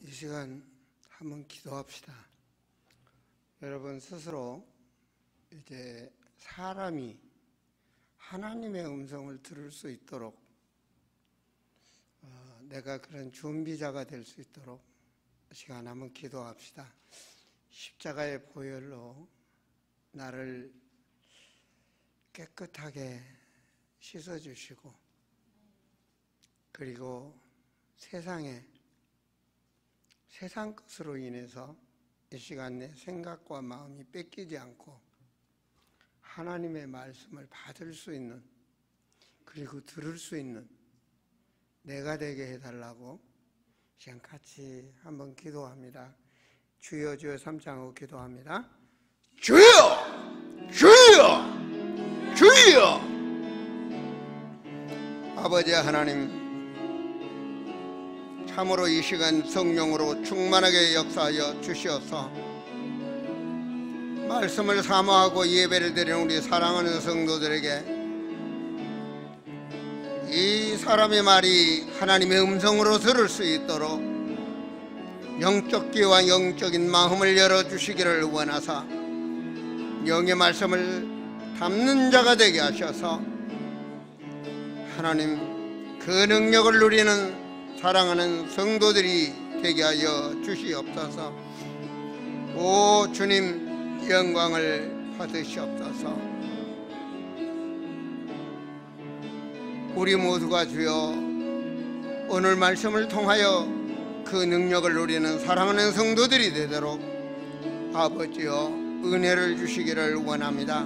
이 시간 한번 기도합시다. 여러분 스스로 이제 사람이 하나님의 음성을 들을 수 있도록 내가 그런 준비자가 될 수 있도록 시간 한번 기도합시다. 십자가의 보혈로 나를 깨끗하게 씻어주시고, 그리고 세상 것으로 인해서 이 시간 내 생각과 마음이 뺏기지 않고 하나님의 말씀을 받을 수 있는, 그리고 들을 수 있는 내가 되게 해달라고 시간 같이 한번 기도합니다. 주여 주여 삼창하고 기도합니다. 주여 주여 주여. 아버지 하나님, 참으로 이 시간 성령으로 충만하게 역사하여 주시어서 말씀을 사모하고 예배를 드리는 우리 사랑하는 성도들에게 이 사람의 말이 하나님의 음성으로 들을 수 있도록 영적 귀와 영적인 마음을 열어주시기를 원하사 영의 말씀을 담는 자가 되게 하셔서 하나님 그 능력을 누리는 사랑하는 성도들이 되게 하여 주시옵소서. 오 주님, 영광을 받으시옵소서. 우리 모두가 주여 오늘 말씀을 통하여 그 능력을 누리는 사랑하는 성도들이 되도록 아버지여 은혜를 주시기를 원합니다.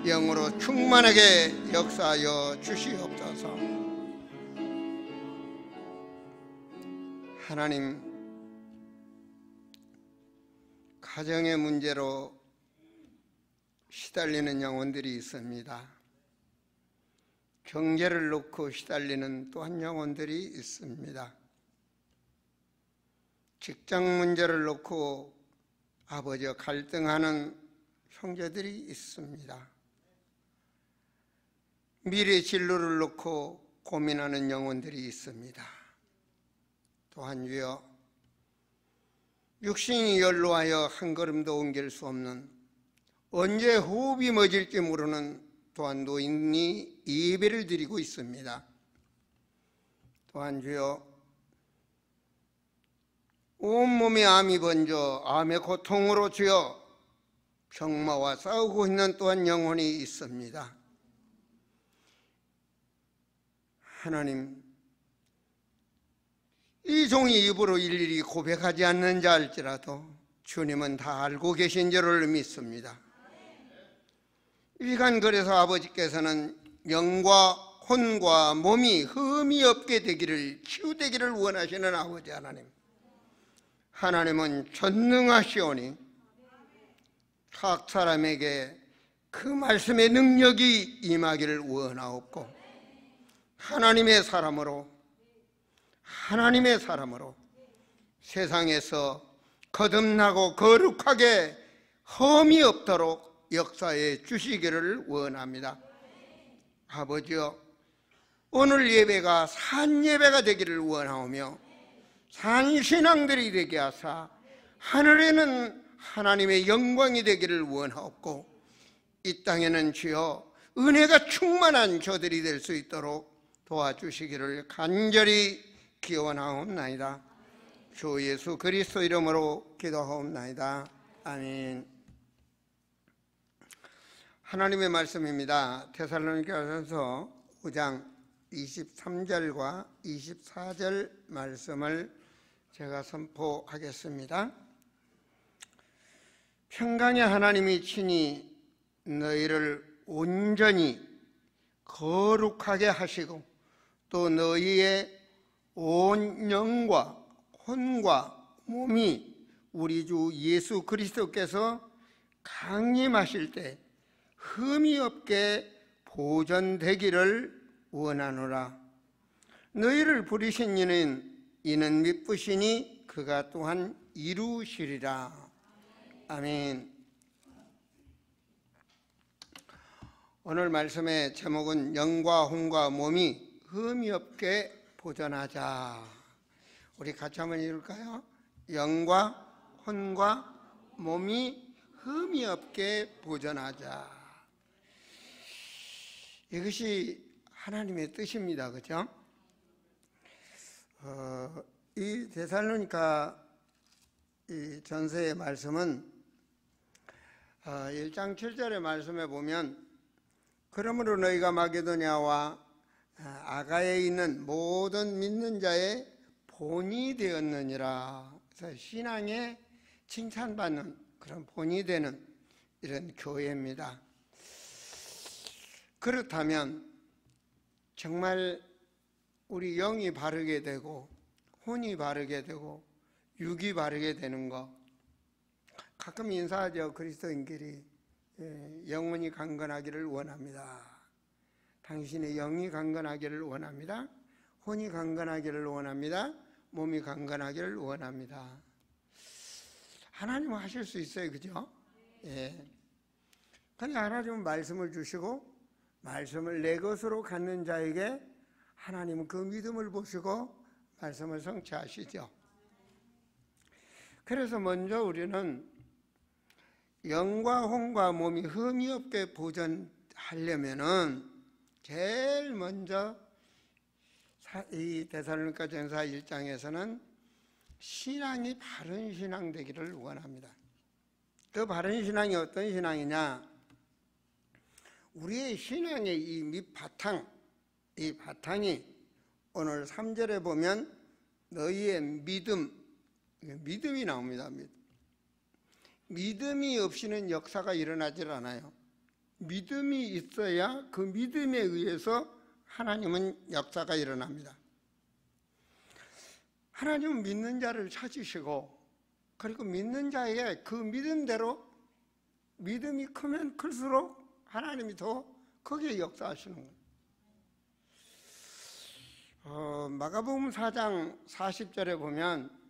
영으로 충만하게 역사하여 주시옵소서. 하나님, 가정의 문제로 시달리는 영혼들이 있습니다. 경제를 놓고 시달리는 또한 영혼들이 있습니다. 직장 문제를 놓고 아버지와 갈등하는 형제들이 있습니다. 미래 진로를 놓고 고민하는 영혼들이 있습니다. 또한 주여, 육신이 연로하여 한 걸음도 옮길 수 없는, 언제 호흡이 멎을지 모르는 또한 노인이 예배를 드리고 있습니다. 또한 주여, 온몸에 암이 번져 암의 고통으로 주여 병마와 싸우고 있는 또한 영혼이 있습니다. 하나님, 이 종이 입으로 일일이 고백하지 않는 자 할지라도 주님은 다 알고 계신 줄을 믿습니다. 이간 그래서 아버지께서는 영과 혼과 몸이 흠이 없게 되기를, 치유되기를 원하시는 아버지 하나님, 하나님은 전능하시오니 각 사람에게 그 말씀의 능력이 임하기를 원하옵고, 하나님의 사람으로 세상에서 거듭나고 거룩하게 흠이 없도록 역사해 주시기를 원합니다. 아버지여, 오늘 예배가 산 예배가 되기를 원하오며 산 신앙들이 되게 하사 하늘에는 하나님의 영광이 되기를 원하옵고, 이 땅에는 주여 은혜가 충만한 저들이 될 수 있도록 도와주시기를 간절히 기원하옵나이다. 주 예수 그리스도 이름으로 기도하옵나이다. 아멘. 하나님의 말씀입니다. 데살로니가전서 5장 23절과 24절 말씀을 제가 선포하겠습니다. 평강의 하나님이 친히 너희를 온전히 거룩하게 하시고 또 너희의 온 영과 혼과 몸이 우리 주 예수 그리스도께서 강림하실 때 흠이 없게 보존되기를 원하노라. 너희를 부르신 이는 미쁘시니 그가 또한 이루시리라. 아멘. 오늘 말씀의 제목은 영과 혼과 몸이 흠이 없게 보존하자. 우리 같이 한번 읽을까요? 영과 혼과 몸이 흠이 없게 보존하자. 이것이 하나님의 뜻입니다. 그죠? 이 데살로니가 이 전서의 말씀은 1장 7절의 말씀에 보면 그러므로 너희가 마게도냐와 아가야에 있는 모든 믿는 자의 본이 되었느니라. 그래서 신앙에 칭찬받는 그런 본이 되는 이런 교회입니다. 그렇다면 정말 우리 영이 바르게 되고 혼이 바르게 되고 육이 바르게 되는 거, 가끔 인사하죠. 그리스도인끼리 영혼이 강건하기를 원합니다. 당신의 영이 강건하기를 원합니다. 혼이 강건하기를 원합니다. 몸이 강건하기를 원합니다. 하나님은 하실 수 있어요. 그죠? 예. 근데 하나님은 말씀을 주시고 말씀을 내 것으로 갖는 자에게 하나님은 그 믿음을 보시고 말씀을 성취하시죠. 그래서 먼저 우리는 영과 혼과 몸이 흠이 없게 보존하려면은 제일 먼저 이 데살로니가 전서 1장에서는 신앙이 바른 신앙 되기를 원합니다. 그 바른 신앙이 어떤 신앙이냐? 우리의 신앙의 이 밑바탕, 이 바탕이 오늘 3절에 보면 너희의 믿음이 나옵니다. 믿음이 없이는 역사가 일어나질 않아요. 믿음이 있어야 그 믿음에 의해서 하나님은 역사가 일어납니다. 하나님은 믿는 자를 찾으시고 그리고 믿는 자의 그 믿음대로 믿음이 크면 클수록 하나님이 더 크게 역사하시는 거예요. 마가복음 4장 40절에 보면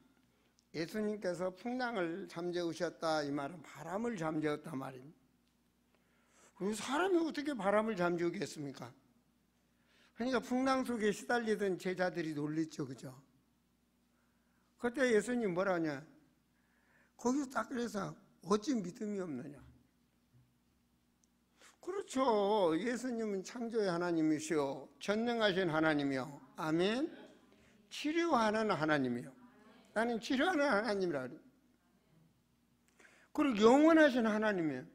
예수님께서 풍랑을 잠재우셨다, 이 말은 바람을 잠재웠다 말입니다. 사람이 어떻게 바람을 잠재우겠습니까? 그러니까 풍랑 속에 시달리던 제자들이 놀랬죠. 그죠? 그때 예수님 뭐라 하냐? 거기서 딱 그래서 어찌 믿음이 없느냐? 그렇죠. 예수님은 창조의 하나님이시오. 전능하신 하나님이요. 아멘. 치료하는 하나님이요. 나는 치료하는 하나님이라 그래요. 그리고 영원하신 하나님이에요.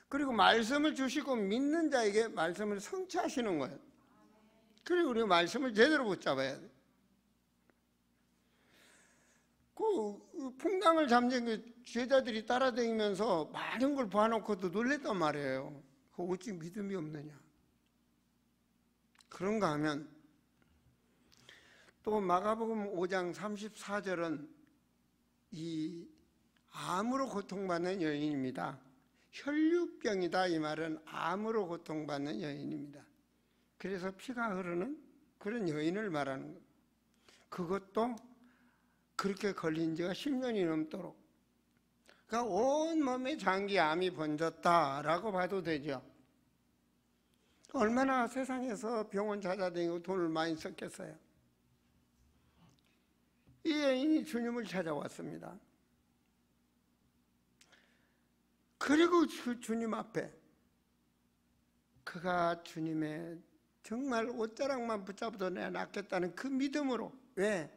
그리고 말씀을 주시고 믿는 자에게 말씀을 성취하시는 거예요. 그리고 우리가 말씀을 제대로 붙잡아야 돼요. 그 풍랑을 잠재운 그 제자들이 따라다니면서 많은 걸 봐놓고도 놀랬단 말이에요. 그 어찌 믿음이 없느냐. 그런가 하면 또 마가복음 5장 34절은 이 암으로 고통받는 여인입니다. 혈류병이다, 이 말은 암으로 고통받는 여인입니다. 그래서 피가 흐르는 그런 여인을 말하는 겁니다. 그것도 그렇게 걸린 지가 10년이 넘도록, 그러니까 온몸에 장기암이 번졌다라고 봐도 되죠. 얼마나 세상에서 병원 찾아다니고 돈을 많이 썼겠어요. 이 여인이 주님을 찾아왔습니다. 그리고 주님 앞에 그가 주님의 정말 옷자락만 붙잡아도 내가 낫겠다는 그 믿음으로, 왜?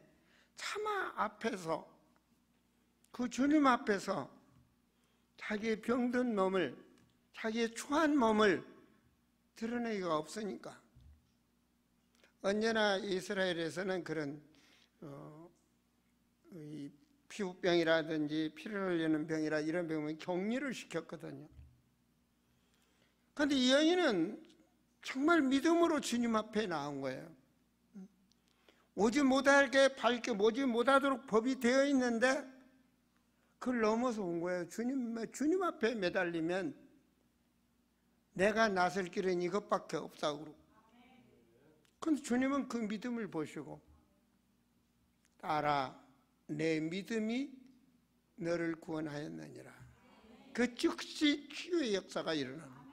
차마 앞에서, 그 주님 앞에서 자기의 병든 몸을, 자기의 추한 몸을 드러내기가 없으니까. 언제나 이스라엘에서는 그런 이 피부병이라든지 피를 흘리는 병이라 이런 병은 격리를 시켰거든요. 그런데 이 여인은 정말 믿음으로 주님 앞에 나온 거예요. 오지 못하게 밝게 오지 못하도록 법이 되어 있는데 그걸 넘어서 온 거예요. 주님 앞에 매달리면 내가 나설 길은 이것밖에 없다고. 그런데 주님은 그 믿음을 보시고, 딸아, 내 믿음이 너를 구원하였느니라. 그 즉시 치유의 역사가 일어납니다.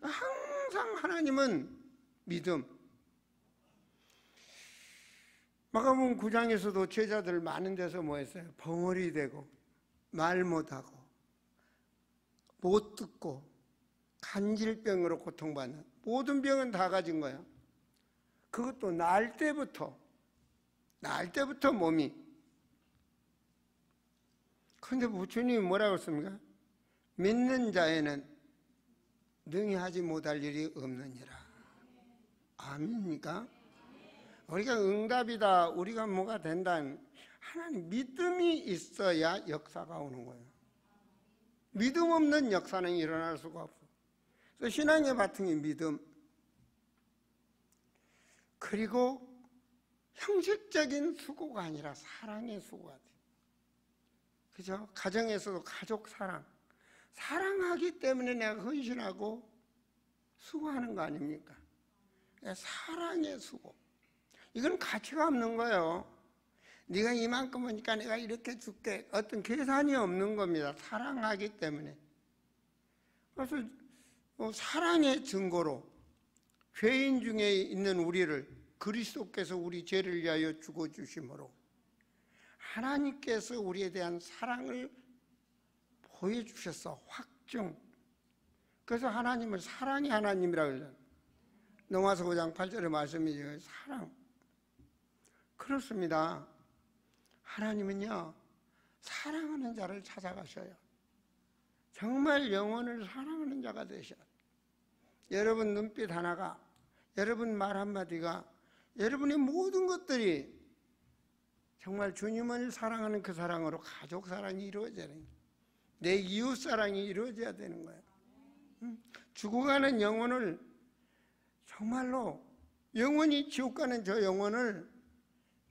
항상 하나님은 믿음. 마가복음 9장에서도 제자들 많은 데서 뭐 했어요? 벙어리 되고 말 못하고 못 듣고 간질병으로 고통받는, 모든 병은 다 가진 거야. 그것도 날 때부터 몸이. 그런데 부처님이 뭐라고 했습니까? 믿는 자에는 능히 하지 못할 일이 없느니라. 아닙니까? 우리가 응답이다, 우리가 뭐가 된다, 하나님 믿음이 있어야 역사가 오는 거예요. 믿음 없는 역사는 일어날 수가 없어. 그래서 신앙의 바탕이 믿음, 그리고 형식적인 수고가 아니라 사랑의 수고가 돼. 그죠? 가정에서도 가족 사랑, 사랑하기 때문에 내가 헌신하고 수고하는 거 아닙니까? 사랑의 수고. 이건 가치가 없는 거예요. 네가 이만큼 하니까 내가 이렇게 줄게, 어떤 계산이 없는 겁니다. 사랑하기 때문에. 그래서 사랑의 증거로 죄인 중에 있는 우리를 그리스도께서 우리 죄를 위하여 죽어주심으로 하나님께서 우리에 대한 사랑을 보여주셨어. 확증. 그래서 하나님을 사랑의 하나님이라고 그러잖아요. 로마서 5장 8절의 말씀이죠. 사랑. 그렇습니다. 하나님은요, 사랑하는 자를 찾아가셔요. 정말 영혼을 사랑하는 자가 되셔요. 여러분 눈빛 하나가, 여러분 말 한마디가, 여러분의 모든 것들이 정말 주님을 사랑하는 그 사랑으로 가족 사랑이 이루어져야 되는 거예요. 내 이웃 사랑이 이루어져야 되는 거예요. 죽어가는 영혼을, 정말로 영원히 지옥 가는 저 영혼을,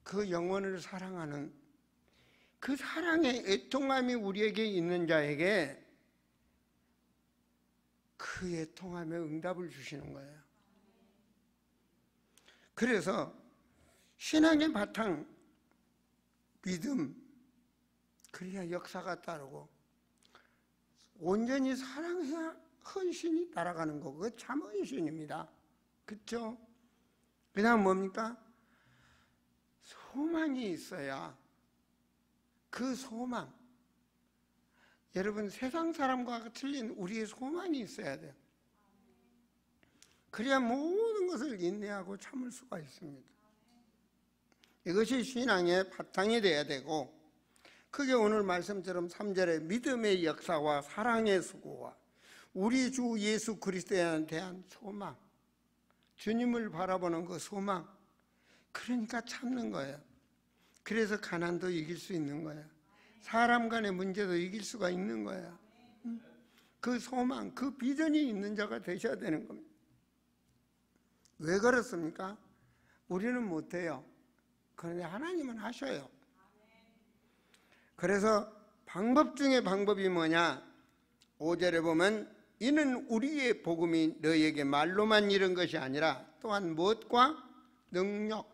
그 영혼을 사랑하는 그 사랑의 애통함이 우리에게 있는 자에게 그 애통함에 응답을 주시는 거예요. 그래서 신앙의 바탕 믿음, 그래야 역사가 따르고 온전히 사랑해야 헌신이 따라가는 거고, 그게 참 헌신입니다. 그렇죠? 그 다음 뭡니까? 소망이 있어야, 그 소망, 여러분 세상 사람과 틀린 우리의 소망이 있어야 돼요. 그래야 모든 것을 인내하고 참을 수가 있습니다. 이것이 신앙의 바탕이 돼야 되고, 그게 오늘 말씀처럼 3절에 믿음의 역사와 사랑의 수고와 우리 주 예수 그리스도에 대한 소망, 주님을 바라보는 그 소망, 그러니까 참는 거예요. 그래서 가난도 이길 수 있는 거예요. 사람 간의 문제도 이길 수가 있는 거예요. 그 소망, 그 비전이 있는 자가 되셔야 되는 겁니다. 왜 그렇습니까? 우리는 못해요. 그런데 하나님은 하셔요. 그래서 방법 중에 방법이 뭐냐? 5절에 보면 이는 우리의 복음이 너희에게 말로만 이른 것이 아니라 또한 무엇과? 능력.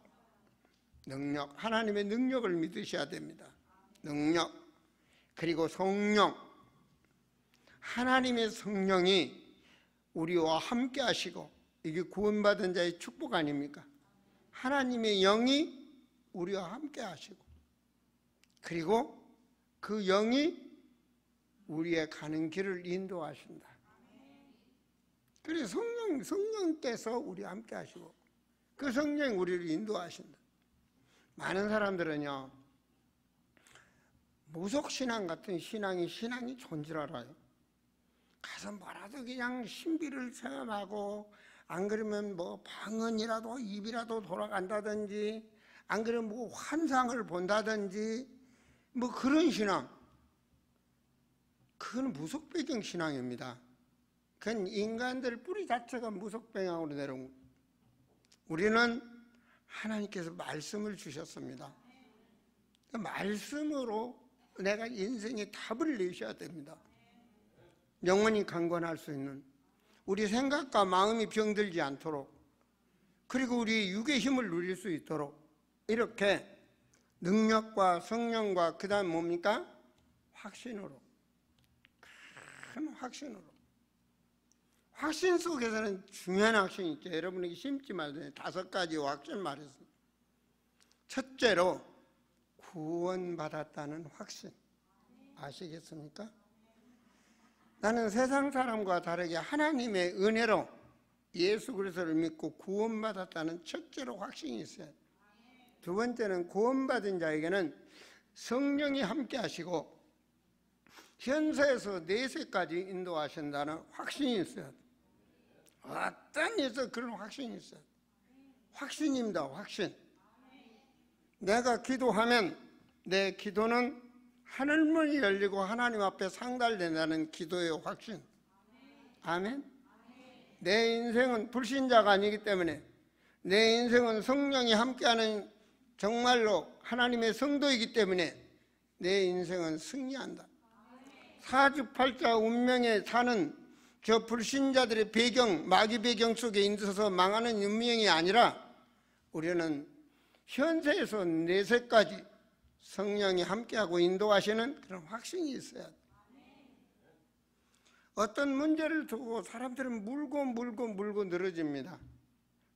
하나님의 능력을 믿으셔야 됩니다. 능력. 그리고 성령. 하나님의 성령이 우리와 함께 하시고, 이게 구원받은 자의 축복 아닙니까? 하나님의 영이 우리와 함께 하시고, 그리고 그 영이 우리의 가는 길을 인도하신다. 그래서 성령께서 우리와 함께 하시고, 그 성령이 우리를 인도하신다. 많은 사람들은요, 무속신앙 같은 신앙이 존줄 알아요. 가서 뭐라도 그냥 신비를 체험하고, 안 그러면 뭐 방언이라도 입이라도 돌아간다든지, 안 그러면 뭐 환상을 본다든지, 뭐 그런 신앙. 그건 무속배경 신앙입니다. 그건 인간들 뿌리 자체가 무속배경으로 내려온 거예요. 우리는 하나님께서 말씀을 주셨습니다. 그 말씀으로 내가 인생의 답을 내셔야 됩니다. 영원히 강건할 수 있는, 우리 생각과 마음이 병들지 않도록, 그리고 우리 육의 힘을 누릴 수 있도록, 이렇게 능력과 성령과 그 다음 뭡니까? 확신으로, 큰 확신으로. 확신 속에서는 중요한 확신이 있죠. 여러분에게 심지 말든 5가지 확신 말했습니다. 첫째로 구원받았다는 확신. 아시겠습니까? 나는 세상 사람과 다르게 하나님의 은혜로 예수 그리스도를 믿고 구원받았다는 첫째로 확신이 있어요. 두 번째는 구원받은 자에게는 성령이 함께 하시고 현세에서 내세까지 인도하신다는 확신이 있어요. 어떤 일에서 그런 확신이 있어요. 확신입니다. 확신. 내가 기도하면 내 기도는 하늘문이 열리고 하나님 앞에 상달된다는 기도의 확신. 아멘. 내 인생은 불신자가 아니기 때문에 내 인생은 성령이 함께하는 정말로 하나님의 성도이기 때문에 내 인생은 승리한다. 사주팔자 운명에 사는 저 불신자들의 배경, 마귀 배경 속에 있어서 망하는 운명이 아니라 우리는 현세에서 내세까지 성령이 함께하고 인도하시는 그런 확신이 있어야 돼. 어떤 문제를 두고 사람들은 물고 늘어집니다.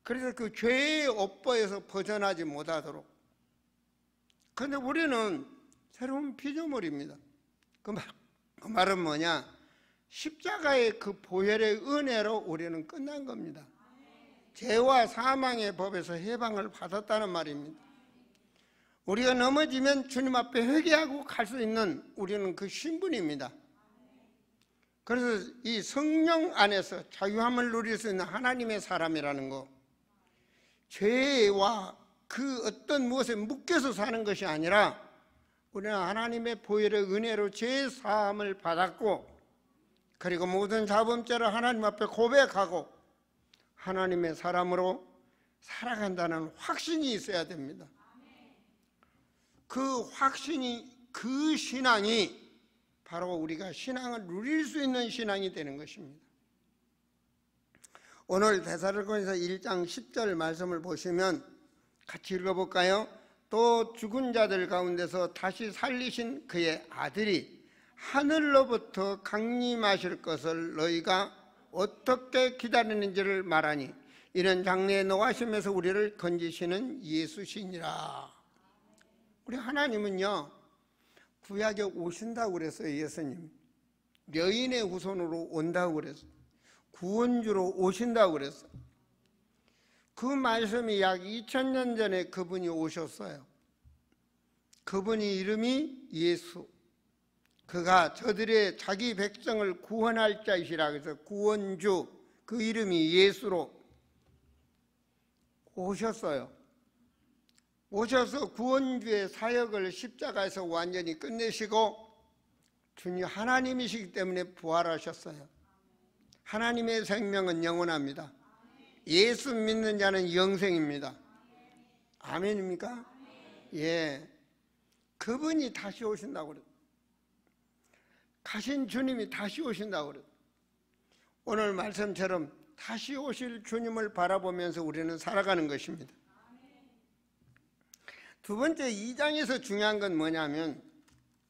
그래서 그 죄의 업보에서 벗어나지 못하도록. 그런데 우리는 새로운 피조물입니다. 그 말은 뭐냐? 십자가의 그 보혈의 은혜로 우리는 끝난 겁니다. 죄와 사망의 법에서 해방을 받았다는 말입니다. 우리가 넘어지면 주님 앞에 회개하고 갈 수 있는 우리는 그 신분입니다. 그래서 이 성령 안에서 자유함을 누릴 수 있는 하나님의 사람이라는 거, 죄와 그 어떤 무엇에 묶여서 사는 것이 아니라 우리는 하나님의 보혈의 은혜로 죄 사함을 받았고, 그리고 모든 자범죄를 하나님 앞에 고백하고 하나님의 사람으로 살아간다는 확신이 있어야 됩니다. 그 확신이, 그 신앙이 바로 우리가 신앙을 누릴 수 있는 신앙이 되는 것입니다. 오늘 데살로니가서 1장 10절 말씀을 보시면 같이 읽어볼까요? 또 죽은 자들 가운데서 다시 살리신 그의 아들이 하늘로부터 강림하실 것을 너희가 어떻게 기다리는지를 말하니 이런 장래에 노하심에서 우리를 건지시는 예수시니라. 우리 하나님은요, 구약에 오신다고 그랬어요. 예수님 여인의 후손으로 온다고 그랬어요. 구원주로 오신다고 그랬어요. 그 말씀이 약 2000년 전에 그분이 오셨어요. 그분이 이름이 예수. 그가 저들의 자기 백성을 구원할 자이시라. 그래서 구원주, 그 이름이 예수로 오셨어요. 오셔서 구원주의 사역을 십자가에서 완전히 끝내시고 주님 하나님이시기 때문에 부활하셨어요. 하나님의 생명은 영원합니다. 예수 믿는 자는 영생입니다. 아멘입니까? 예, 그분이 다시 오신다고 그래요. 가신 주님이 다시 오신다고 그래요. 오늘 말씀처럼 다시 오실 주님을 바라보면서 우리는 살아가는 것입니다. 두 번째, 2장에서 중요한 건 뭐냐면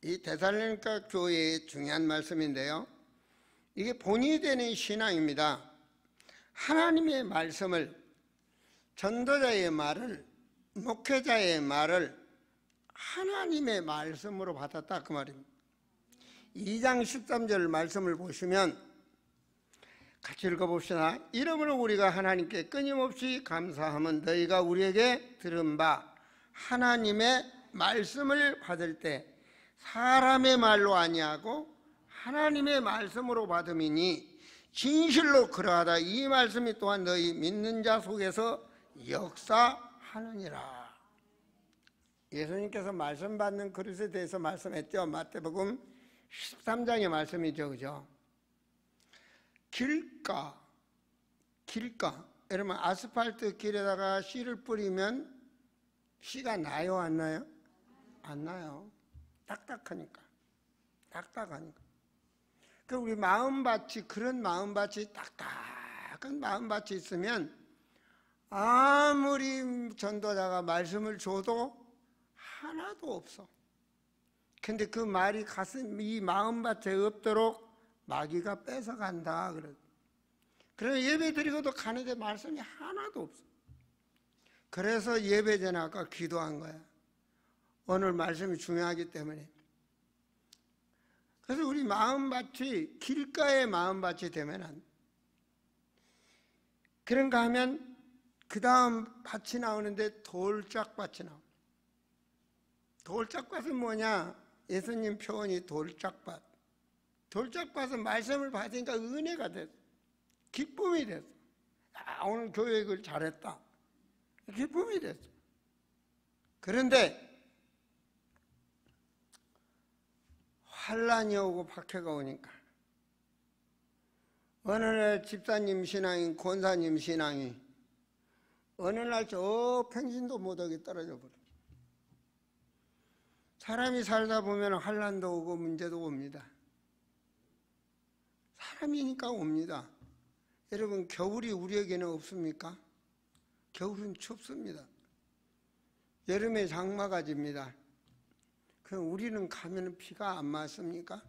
이 데살로니가 교회의 중요한 말씀인데요, 이게 본이 되는 신앙입니다. 하나님의 말씀을, 전도자의 말을, 목회자의 말을 하나님의 말씀으로 받았다, 그 말입니다. 2장 13절 말씀을 보시면 같이 읽어봅시다. 이러므로 우리가 하나님께 끊임없이 감사함은 너희가 우리에게 들은 바 하나님의 말씀을 받을 때 사람의 말로 아니하고 하나님의 말씀으로 받음이니 진실로 그러하다. 이 말씀이 또한 너희 믿는 자 속에서 역사하느니라. 예수님께서 말씀 받는 그릇에 대해서 말씀했죠. 마태복음 13장의 말씀이죠. 그죠? 길가. 여러분, 아스팔트 길에다가 씨를 뿌리면 씨가 나요, 안 나요? 안 나요. 딱딱하니까. 그 우리 마음밭이, 그런 마음밭이, 딱딱한 마음밭이 있으면 아무리 전도자가 말씀을 줘도 하나도 없어. 근데 그 말이 이 마음밭에 없도록 마귀가 뺏어간다 그래. 그래서 예배 드리고도 가는데 말씀이 하나도 없어. 그래서 예배 전에 아까 기도한 거야. 오늘 말씀이 중요하기 때문에. 그래서 우리 마음밭이 길가에 마음밭이 되면은, 그런가 하면 그 다음 밭이 나오는데 돌짝밭이 나옵니다. 돌짝밭은 뭐냐? 예수님 표현이 돌짝밭. 돌짝밭은 말씀을 받으니까 은혜가 됐어. 기쁨이 됐어. 아, 오늘 교육을 잘했다. 기쁨이 됐어. 그런데 환란이 오고 박해가 오니까 어느 날 집사님 신앙이, 권사님 신앙이 어느 날 저 평신도 못하게 떨어져 버려. 사람이 살다 보면 환란도 오고 문제도 옵니다. 사람이니까 옵니다. 여러분, 겨울이 우리에게는 없습니까? 겨울은 춥습니다. 여름에 장마가 집니다. 그럼 우리는 가면 비가 안 맞습니까?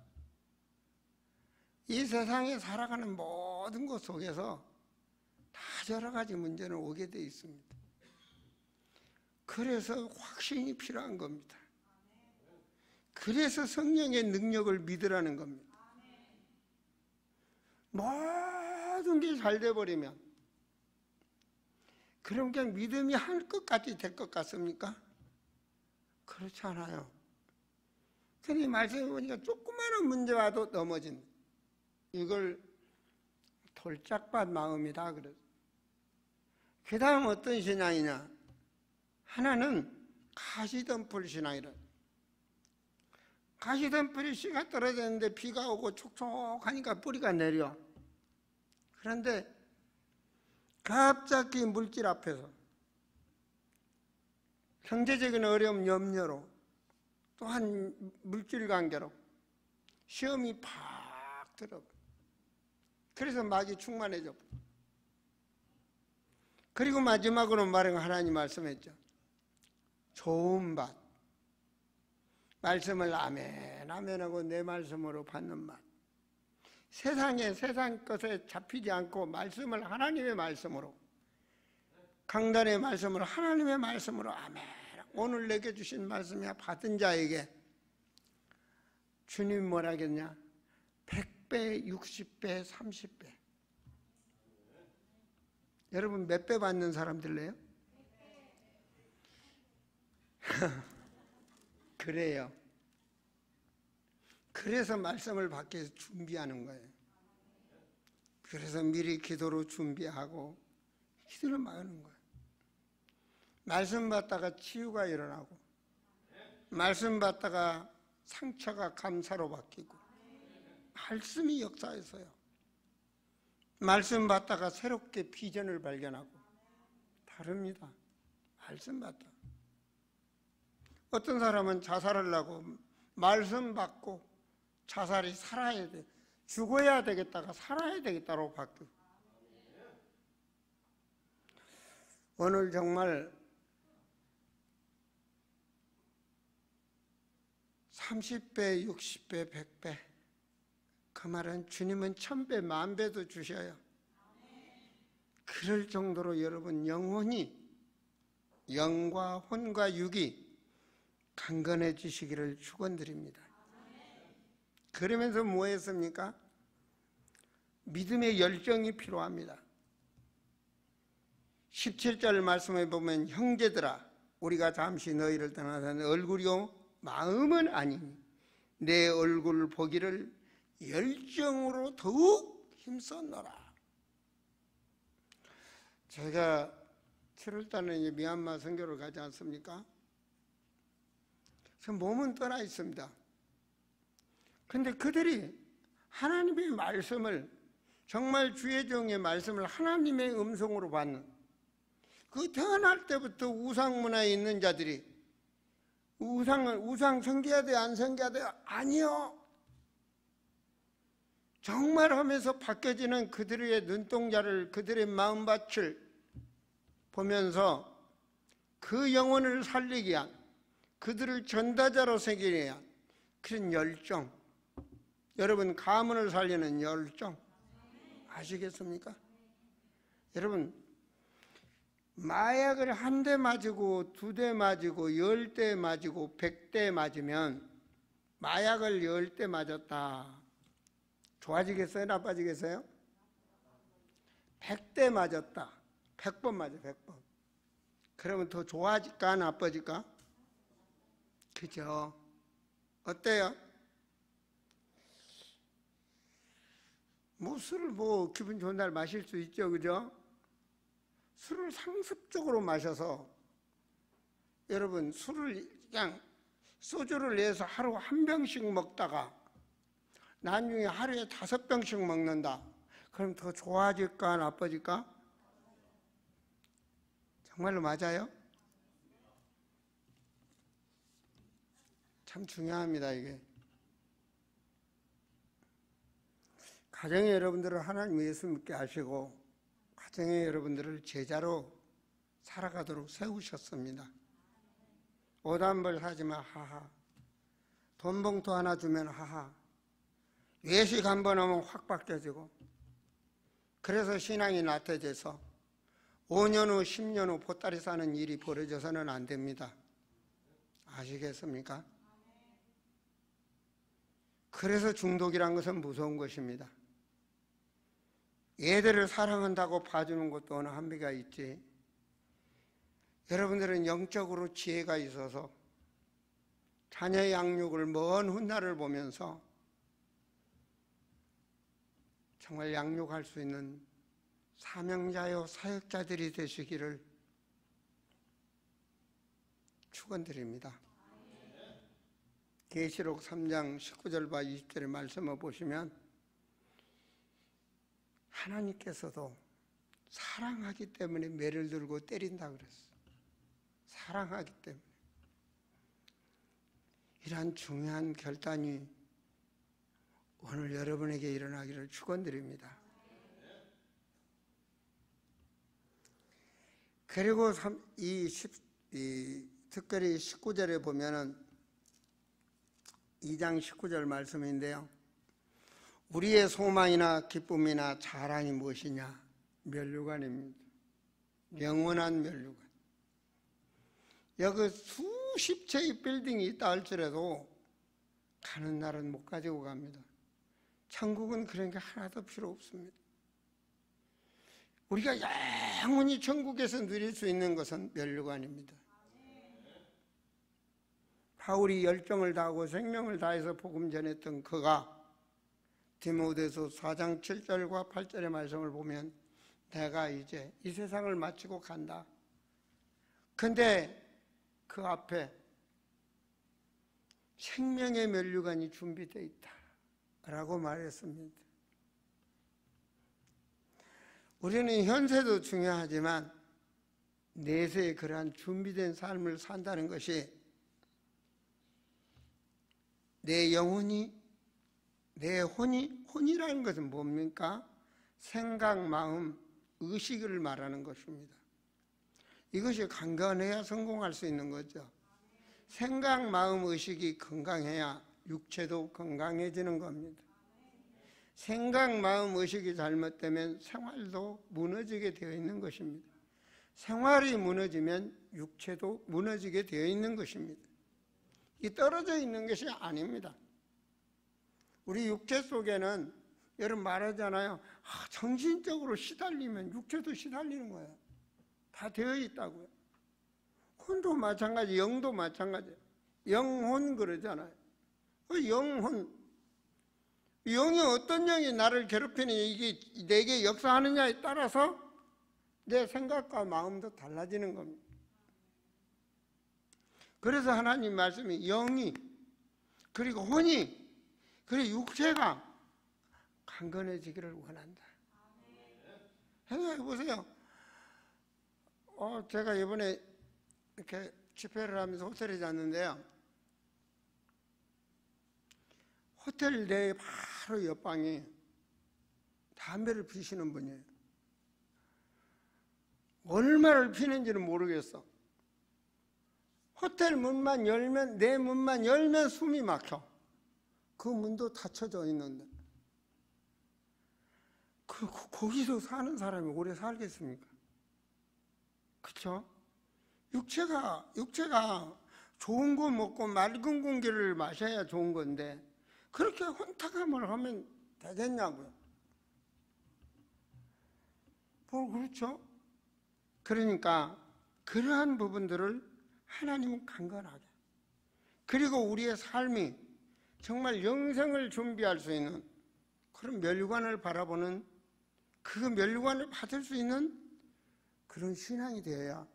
이 세상에 살아가는 모든 것 속에서 다 여러 가지 문제는 오게 돼 있습니다. 그래서 확신이 필요한 겁니다. 그래서 성령의 능력을 믿으라는 겁니다. 모든 게 잘 돼버리면 그럼 그냥 믿음이 할 것 같이 될 것 같습니까? 그렇지 않아요. 근데 말씀해 보니까 조그마한 문제 와도 넘어진, 이걸 돌짝밭 마음이다 그래서. 그 다음 어떤 신앙이냐? 하나는 가시덤불 신앙이라. 가시덤불이 씨가 떨어졌는데 비가 오고 촉촉하니까 뿌리가 내려. 그런데 갑자기 물질 앞에서 경제적인 어려움 염려로 또한 물질 관계로 시험이 팍 들어. 그래서 막이 충만해져. 그리고 마지막으로 말은 하나님 말씀했죠. 좋은 밭. 말씀을 아멘 아멘하고 내 말씀으로 받는 맛. 세상에 세상 것에 잡히지 않고 말씀을 하나님의 말씀으로, 강단의 말씀으로, 하나님의 말씀으로 아멘. 오늘 내게 주신 말씀이야 받은 자에게 주님 뭐라 하겠냐? 100배, 60배, 30배. 여러분 몇 배 받는 사람들래요? 그래요. 그래서 말씀을 받기 위해서 준비하는 거예요. 그래서 미리 기도로 준비하고 기도를 막는 거예요. 말씀 받다가 치유가 일어나고, 말씀 받다가 상처가 감사로 바뀌고, 말씀이 역사했어요. 말씀 받다가 새롭게 비전을 발견하고, 다릅니다. 말씀 받다. 어떤 사람은 자살을 하고 말씀 받고 자살이 살아야 돼. 죽어야 되겠다가 살아야 되겠다고 바뀌고. 오늘 정말 30배, 60배, 100배. 그 말은 주님은 1000배, 10,000배도 주셔요. 그럴 정도로 여러분 영혼이, 영과 혼과 육이 강건해지시기를 축원드립니다. 그러면서 뭐 했습니까? 믿음의 열정이 필요합니다. 17절 말씀에 보면 형제들아 우리가 잠시 너희를 떠나서 얼굴이요 마음은 아니니 내 얼굴 보기를 열정으로 더욱 힘썼노라. 제가 7월달에 미얀마 선교를 가지 않습니까? 그래서 몸은 떠나 있습니다. 근데 그들이 하나님의 말씀을, 정말 주의 종의 말씀을 하나님의 음성으로 받는, 그 태어날 때부터 우상 문화에 있는 자들이 우상 섬겨야 돼 안 섬겨야 돼? 아니요. 정말 하면서 바뀌어지는 그들의 눈동자를, 그들의 마음밭을 보면서 그 영혼을 살리기 위한, 그들을 전다자로 새기기 위한 그런 열정, 여러분 가문을 살리는 열정 아시겠습니까? 여러분 마약을 한 대 맞고 2대 맞고 10대 맞고 100대 맞으면, 마약을 10대 맞았다, 좋아지겠어요? 나빠지겠어요? 100대 맞았다, 100번 맞아, 100번. 그러면 더 좋아질까 나빠질까? 그죠? 어때요? 술을 기분 좋은 날 마실 수 있죠, 그죠? 술을 상습적으로 마셔서, 여러분, 술을 그냥 소주를 내서 하루 1병씩 먹다가 나중에 하루에 5병씩 먹는다. 그럼 더 좋아질까 나빠질까? 정말로 맞아요? 참 중요합니다, 이게. 가정의 여러분들을 하나님 예수 믿게 하시고 가정의 여러분들을 제자로 살아가도록 세우셨습니다. 옷 한 벌 사지만 하하, 돈 봉투 하나 주면 하하, 외식 한 번 하면 확 바뀌어지고, 그래서 신앙이 나태해져서 5년 후 10년 후 보따리 싸는 일이 벌어져서는 안 됩니다. 아시겠습니까? 그래서 중독이란 것은 무서운 것입니다. 애들을 사랑한다고 봐주는 것도 어느 한계가 있지, 여러분들은 영적으로 지혜가 있어서 자녀의 양육을 먼 훗날을 보면서 정말 양육할 수 있는 사명자요 사역자들이 되시기를 축원드립니다. 계시록 3장 19절과 20절의 말씀을 보시면 하나님께서도 사랑하기 때문에 매를 들고 때린다 그랬어. 사랑하기 때문에. 이러한 중요한 결단이 오늘 여러분에게 일어나기를 축원드립니다. 그리고 특별히 19절에 보면은 2장 19절 말씀인데요. 우리의 소망이나 기쁨이나 자랑이 무엇이냐? 면류관입니다. 영원한 면류관. 여기 수십 채의 빌딩이 있다 할지라도 가는 날은 못 가지고 갑니다. 천국은 그런 게 하나도 필요 없습니다. 우리가 영원히 천국에서 누릴 수 있는 것은 면류관입니다. 바울이 열정을 다하고 생명을 다해서 복음 전했던 그가 디모데서 4장 7절과 8절의 말씀을 보면 내가 이제 이 세상을 마치고 간다. 근데 그 앞에 생명의 면류관이 준비되어 있다 라고 말했습니다. 우리는 현세도 중요하지만 내세에 그러한 준비된 삶을 산다는 것이 내 영혼이, 내 혼이라는 것은 뭡니까? 생각, 마음, 의식을 말하는 것입니다. 이것이 건강해야 성공할 수 있는 거죠. 생각, 마음, 의식이 건강해야 육체도 건강해지는 겁니다. 생각, 마음, 의식이 잘못되면 생활도 무너지게 되어 있는 것입니다. 생활이 무너지면 육체도 무너지게 되어 있는 것입니다. 이 떨어져 있는 것이 아닙니다. 우리 육체 속에는 여러분 말하잖아요. 정신적으로 시달리면 육체도 시달리는 거예요. 다 되어 있다고요. 혼도 마찬가지, 영도 마찬가지예요. 영혼 그러잖아요. 영혼. 영이 어떤 영이 나를 괴롭히느냐, 이게 내게 역사하느냐에 따라서 내 생각과 마음도 달라지는 겁니다. 그래서 하나님 말씀이 영이, 그리고 혼이, 그리고 육체가 강건해지기를 원한다. 생각해 보세요. 제가 이번에 이렇게 집회를 하면서 호텔에 잤는데요. 호텔 내 바로 옆방에 담배를 피시는 분이에요. 얼마를 피는지는 모르겠어. 호텔 문만 열면, 내 문만 열면 숨이 막혀. 그 문도 닫혀져 있는데. 거기서 사는 사람이 오래 살겠습니까? 그렇죠? 육체가 좋은 거 먹고 맑은 공기를 마셔야 좋은 건데 그렇게 혼탁함을 하면 되겠냐고요. 그렇죠? 그러니까 그러한 부분들을 하나님은 강건하게, 그리고 우리의 삶이 정말 영생을 준비할 수 있는 그런 멸관을 바라보는, 그 멸관을 받을 수 있는 그런 신앙이 되어야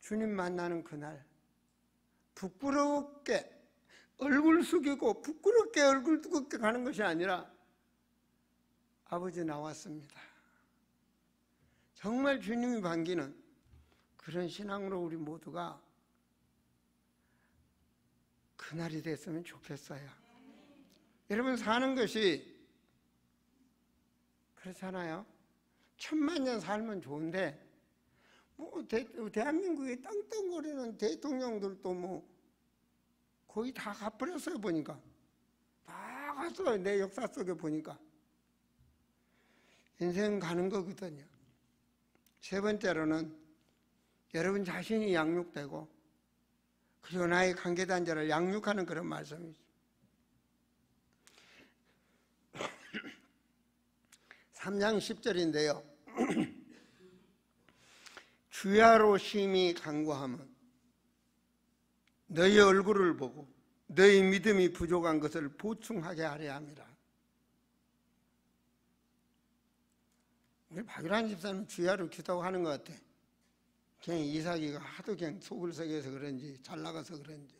주님 만나는 그날 부끄럽게 얼굴 숙이고 부끄럽게 얼굴 두껍게 가는 것이 아니라 아버지 나왔습니다, 정말 주님이 반기는 그런 신앙으로 우리 모두가 그날이 됐으면 좋겠어요. 여러분, 사는 것이 그렇잖아요. 1000만 년 살면 좋은데 대한민국에 땅땅거리는 대통령들도 거의 다 가버렸어요. 보니까 다 갔어요. 내 역사 속에 보니까. 인생 가는 거거든요. 세 번째로는 여러분 자신이 양육되고 그리고 나의 관계단자를 양육하는 그런 말씀이죠. 3장 10절인데요. 주야로 심히 간구하면 너희 얼굴을 보고 너희 믿음이 부족한 것을 보충하게 하려 함이라. 우리 박유란 집사님 주야로 기도하는 것 같아. 그냥 이삭이가 하도 그냥 속을 썩여서 그런지 잘 나가서 그런지.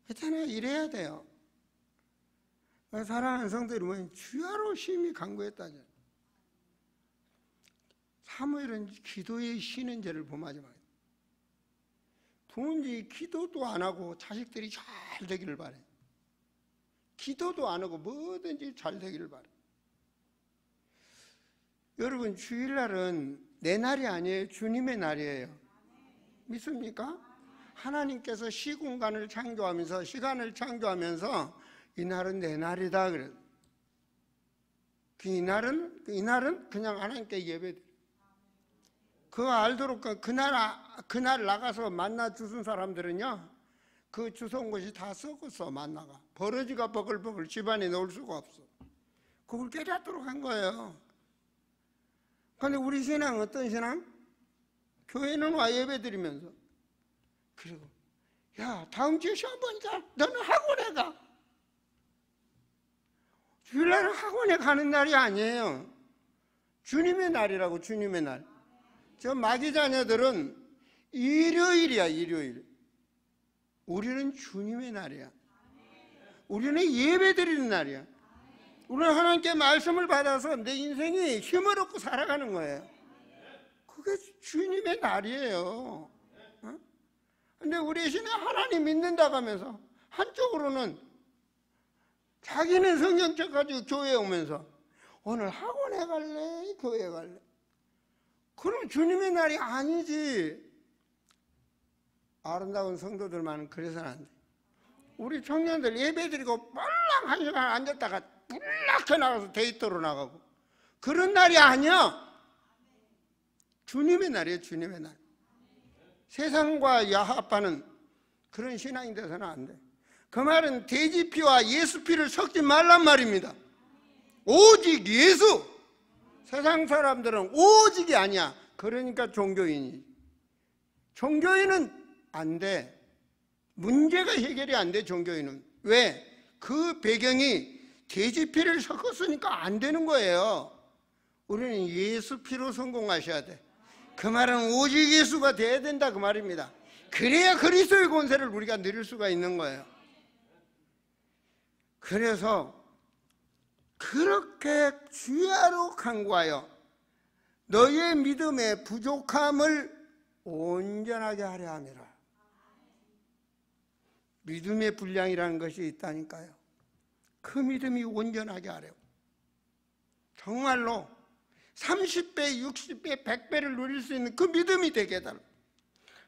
그렇잖아요. 이래야 돼요. 사랑하는 성도들이 뭐냐면 주야로 심히 간구했다죠. 사무엘은 기도에 쉬는 죄를 범하지 마요. 부모님이 기도도 안 하고 자식들이 잘 되기를 바래. 기도도 안 하고 뭐든지 잘 되기를 바래. 여러분, 주일날은 내 날이 아니에요. 주님의 날이에요. 믿습니까? 하나님께서 시공간을 창조하면서 시간을 창조하면서 이 날은 내 날이다 그래. 이 날은 그냥 하나님께 예배드려. 그거 알도록 그날 나가서 만나 주순 사람들은요, 그 주워온 것이 다 썩었어. 만나가 버러지가 버글버글 집안에 넣을 수가 없어. 그걸 깨닫도록 한 거예요. 그런데 우리 신앙은 어떤 신앙? 교회는 와 예배드리면서, 그리고 야 다음 주에 시험 보니까 너는 학원에 가. 주일날은 학원에 가는 날이 아니에요. 주님의 날이라고. 주님의 날. 저 마귀 자녀들은 일요일이야. 일요일. 우리는 주님의 날이야. 우리는 예배드리는 날이야. 우리는 하나님께 말씀을 받아서 내 인생이 힘을 얻고 살아가는 거예요. 그게 주님의 날이에요. 근데 우리 신앙 하나님 믿는다고 하면서 한쪽으로는 자기는 성경책 가지고 교회에 오면서 오늘 학원에 갈래? 교회에 갈래? 그럼 주님의 날이 아니지. 아름다운 성도들만은 그래서는 안 돼. 우리 청년들 예배드리고 빨랑 1시간 앉았다가 불락해 나가서 데이터로 나가고 그런 날이 아니야. 주님의 날이에요. 주님의 날. 세상과 야합하는 그런 신앙이 돼서는 안 돼. 그 말은 돼지피와 예수피를 섞지 말란 말입니다. 오직 예수. 세상 사람들은 오직이 아니야. 그러니까 종교인이. 종교인은 안 돼. 문제가 해결이 안 돼. 종교인은. 왜? 그 배경이 돼지피를 섞었으니까 안 되는 거예요. 우리는 예수피로 성공하셔야 돼. 그 말은 오직 예수가 돼야 된다 그 말입니다. 그래야 그리스도의 권세를 우리가 누릴 수가 있는 거예요. 그래서 그렇게 주야로 간구하여 너의 믿음의 부족함을 온전하게 하려 함이라. 믿음의 분량이라는 것이 있다니까요. 그 믿음이 온전하게 하려고. 정말로 30배, 60배, 100배를 누릴 수 있는 그 믿음이 되게 해달라고.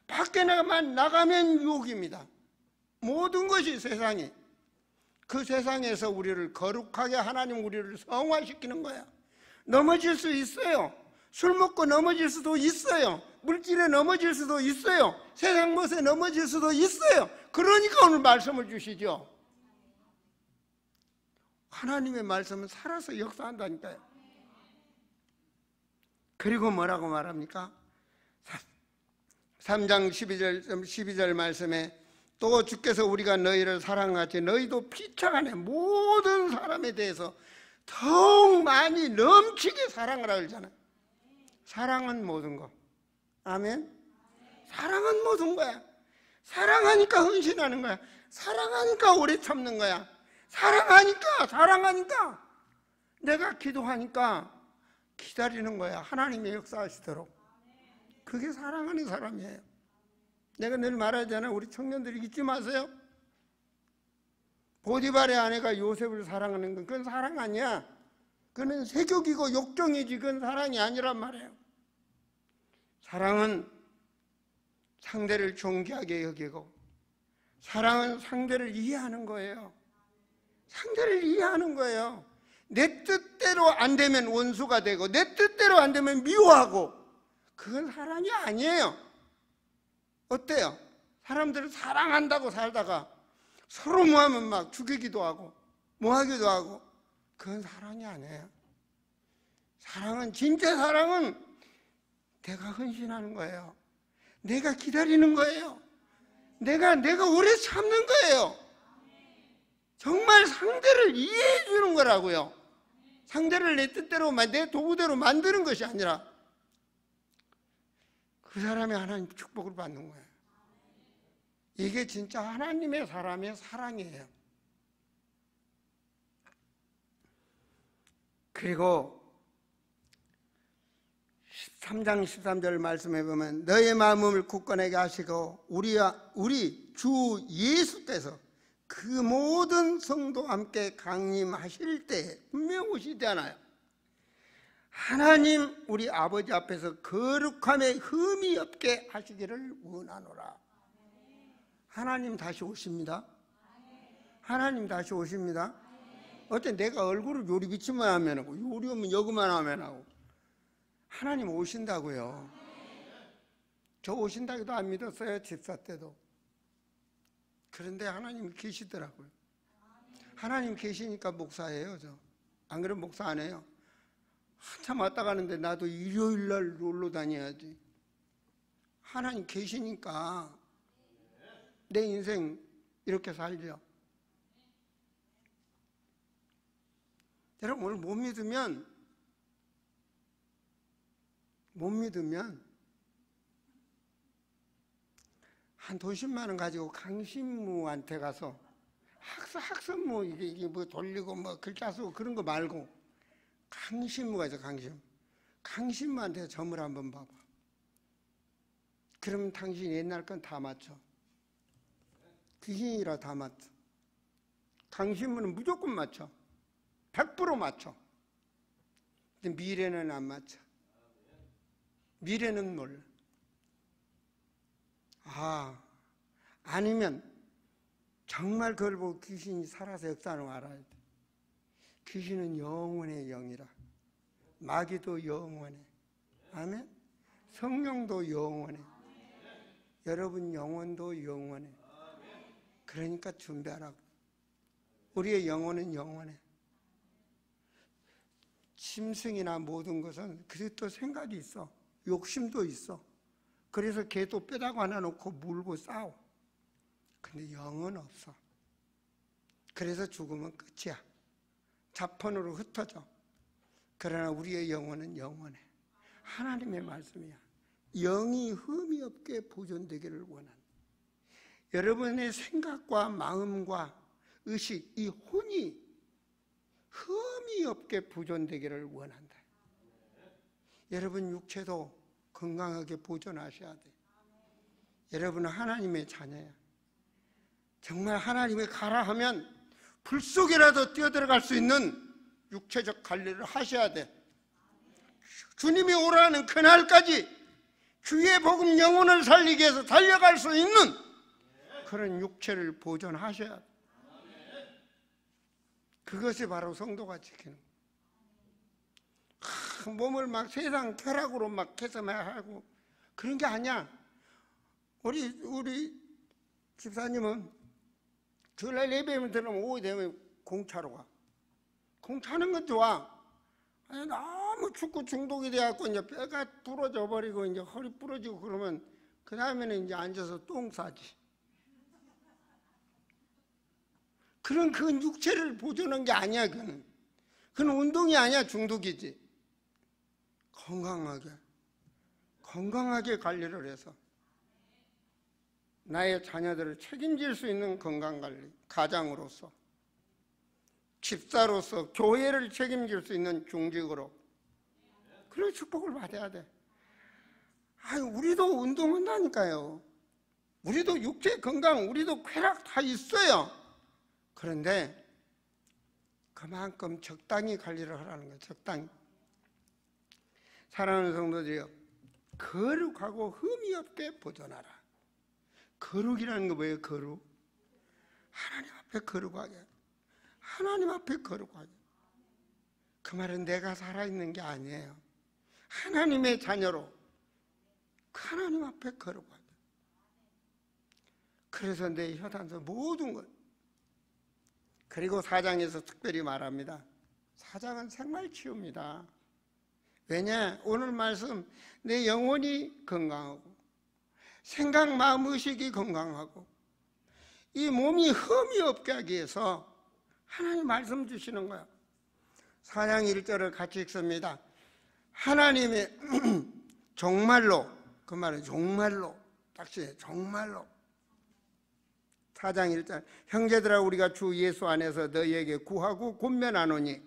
밖에 나가면 유혹입니다. 모든 것이 세상에. 그 세상에서 우리를 거룩하게 하나님 우리를 성화시키는 거야. 넘어질 수 있어요. 술 먹고 넘어질 수도 있어요. 물질에 넘어질 수도 있어요. 세상 것에 넘어질 수도 있어요. 그러니까 오늘 말씀을 주시죠. 하나님의 말씀은 살아서 역사한다니까요. 그리고 뭐라고 말합니까? 3장 12절 말씀에 또 주께서 우리가 너희를 사랑하지 너희도 피차간에 모든 사람에 대해서 더욱 많이 넘치게 사랑을 하잖아요. 사랑은 모든 거. 아멘. 사랑은 모든 거야. 사랑하니까 헌신하는 거야. 사랑하니까 오래 참는 거야. 사랑하니까 내가 기도하니까 기다리는 거야. 하나님의 역사하시도록. 그게 사랑하는 사람이에요. 내가 늘 말하잖아. 우리 청년들이 잊지 마세요. 보디발의 아내가 요셉을 사랑하는 건 그건 사랑 아니야. 그건 세욕이고 욕정이지. 그건 사랑이 아니란 말이에요. 사랑은 상대를 존귀하게 여기고, 사랑은 상대를 이해하는 거예요. 상대를 이해하는 거예요. 내 뜻대로 안 되면 원수가 되고, 내 뜻대로 안 되면 미워하고, 그건 사랑이 아니에요. 어때요? 사람들을 사랑한다고 살다가 서로 뭐하면 막 죽이기도 하고 뭐하기도 하고, 그건 사랑이 아니에요. 사랑은, 진짜 사랑은 내가 헌신하는 거예요. 내가 기다리는 거예요. 내가 오래 참는 거예요. 정말 상대를 이해해 주는 거라고요. 상대를 내 뜻대로, 내 도구대로 만드는 것이 아니라 그 사람이 하나님 축복을 받는 거예요. 이게 진짜 하나님의 사람의 사랑이에요. 그리고 3장 13절 말씀해 보면 너의 마음을 굳건하게 하시고 우리 주 예수께서 그 모든 성도와 함께 강림하실 때 분명 오시잖아요. 하나님 우리 아버지 앞에서 거룩함에 흠이 없게 하시기를 원하노라. 하나님 다시 오십니다. 하나님 다시 오십니다. 어때? 내가 얼굴을 요리 비치만 하면 하고, 요리 오면 여기만 하면 하고, 하나님 오신다고요. 저 오신다고도 안 믿었어요. 집사 때도. 그런데 하나님 계시더라고요. 하나님 계시니까 목사예요. 저 안 그러면 목사 안 해요. 한참 왔다 가는데 나도 일요일날 놀러 다녀야지. 하나님 계시니까 내 인생 이렇게 살죠. 여러분 오늘 못 믿으면 한 돈 10만 원 가지고 강신무한테 가서 학습무 이게 뭐 돌리고 뭐 글자 쓰고 그런 거 말고 강신무가 있어. 강신무한테 점을 한번 봐봐. 그러면 당신 옛날 건 다 맞춰. 귀신이라 다 맞춰. 강신무는 무조건 맞춰. 100% 맞춰. 근데 미래는 안 맞춰. 미래는 몰라. 아니면 정말 그걸 보고 귀신이 살아서 역사하는 거 알아야 돼. 귀신은 영원의 영이라. 마귀도 영원해. 아멘. 성령도 영원해. 여러분 영혼도 영원해. 그러니까 준비하라고. 우리의 영혼은 영원해. 짐승이나 모든 것은 그래도 또 생각이 있어. 욕심도 있어. 그래서 개도 뼈다구 하나 놓고 물고 싸워. 근데 영은 없어. 그래서 죽으면 끝이야. 자펀으로 흩어져. 그러나 우리의 영혼은 영원해. 하나님의 말씀이야. 영이 흠이 없게 보존되기를 원한다. 여러분의 생각과 마음과 의식, 이 혼이 흠이 없게 보존되기를 원한다. 여러분 육체도 건강하게 보존하셔야 돼. 여러분은 하나님의 자녀야. 정말 하나님의 가라 하면 불 속이라도 뛰어들어갈 수 있는 육체적 관리를 하셔야 돼. 주님이 오라는 그날까지 주의 복음 영혼을 살리기 위해서 달려갈 수 있는 그런 육체를 보존하셔야 돼. 그것이 바로 성도가 지키는 거예요. 몸을 막 세상 쾌락으로 막 해서 막 하고 그런 게 아니야. 우리 집사님은 주일날 예배만 들으면 오후 되면 공차로 가. 공차는 건 좋아. 아니, 너무 축구 중독이 돼갖고 이제 뼈가 부러져 버리고 이제 허리 부러지고 그러면 그 다음에는 이제 앉아서 똥 싸지. 그런 그 육체를 보존한 게 아니야. 그는 운동이 아니야. 중독이지. 건강하게 관리를 해서 나의 자녀들을 책임질 수 있는 건강관리, 가장으로서, 집사로서, 교회를 책임질 수 있는 중직으로 그런 축복을 받아야 돼. 우리도 운동한다니까요. 우리도 육체 건강, 우리도 쾌락 다 있어요. 그런데 그만큼 적당히 관리를 하라는 거예요. 적당히. 사랑하는 성도들이여, 거룩하고 흠이 없게 보존하라. 거룩이라는 거 뭐예요? 거룩. 하나님 앞에 거룩하게. 하나님 앞에 거룩하게. 그 말은 내가 살아있는 게 아니에요. 하나님의 자녀로 하나님 앞에 거룩하게. 그래서 내 혀단서 모든 것. 그리고 4장에서 특별히 말합니다. 4장은 생활치유입니다. 왜냐? 오늘 말씀 내 영혼이 건강하고 생각, 마음, 의식이 건강하고 이 몸이 흠이 없게 하기 위해서 하나님 말씀 주시는 거야. 4장 1절을 같이 읽습니다. 하나님의 정말로, 그 말은 정말로, 딱지 정말로. 4장 1절 형제들아 우리가 주 예수 안에서 너희에게 구하고 권면하노니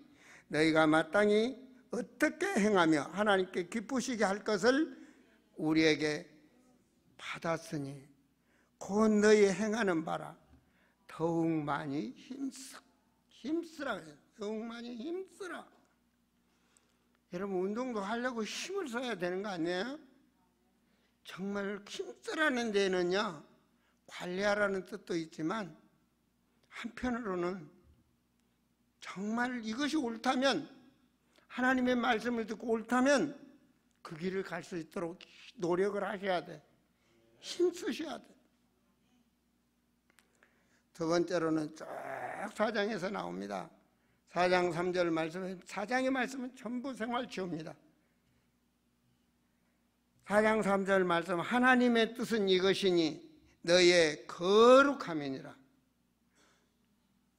너희가 마땅히 어떻게 행하며 하나님께 기쁘시게 할 것을 우리에게 받았으니 곧 너희 행하는 바라 더욱 많이 힘쓰라. 더욱 많이 힘쓰라. 여러분 운동도 하려고 힘을 써야 되는 거 아니에요? 정말 힘쓰라는 데는요 관리하라는 뜻도 있지만 한편으로는 정말 이것이 옳다면 하나님의 말씀을 듣고 옳다면 그 길을 갈 수 있도록 노력을 하셔야 돼. 힘쓰셔야 돼. 두 번째로는 쭉 4장에서 나옵니다. 4장 3절 말씀은 4장의 말씀은 전부 생활치유입니다. 4장 3절 말씀 하나님의 뜻은 이것이니 너의 거룩함이니라.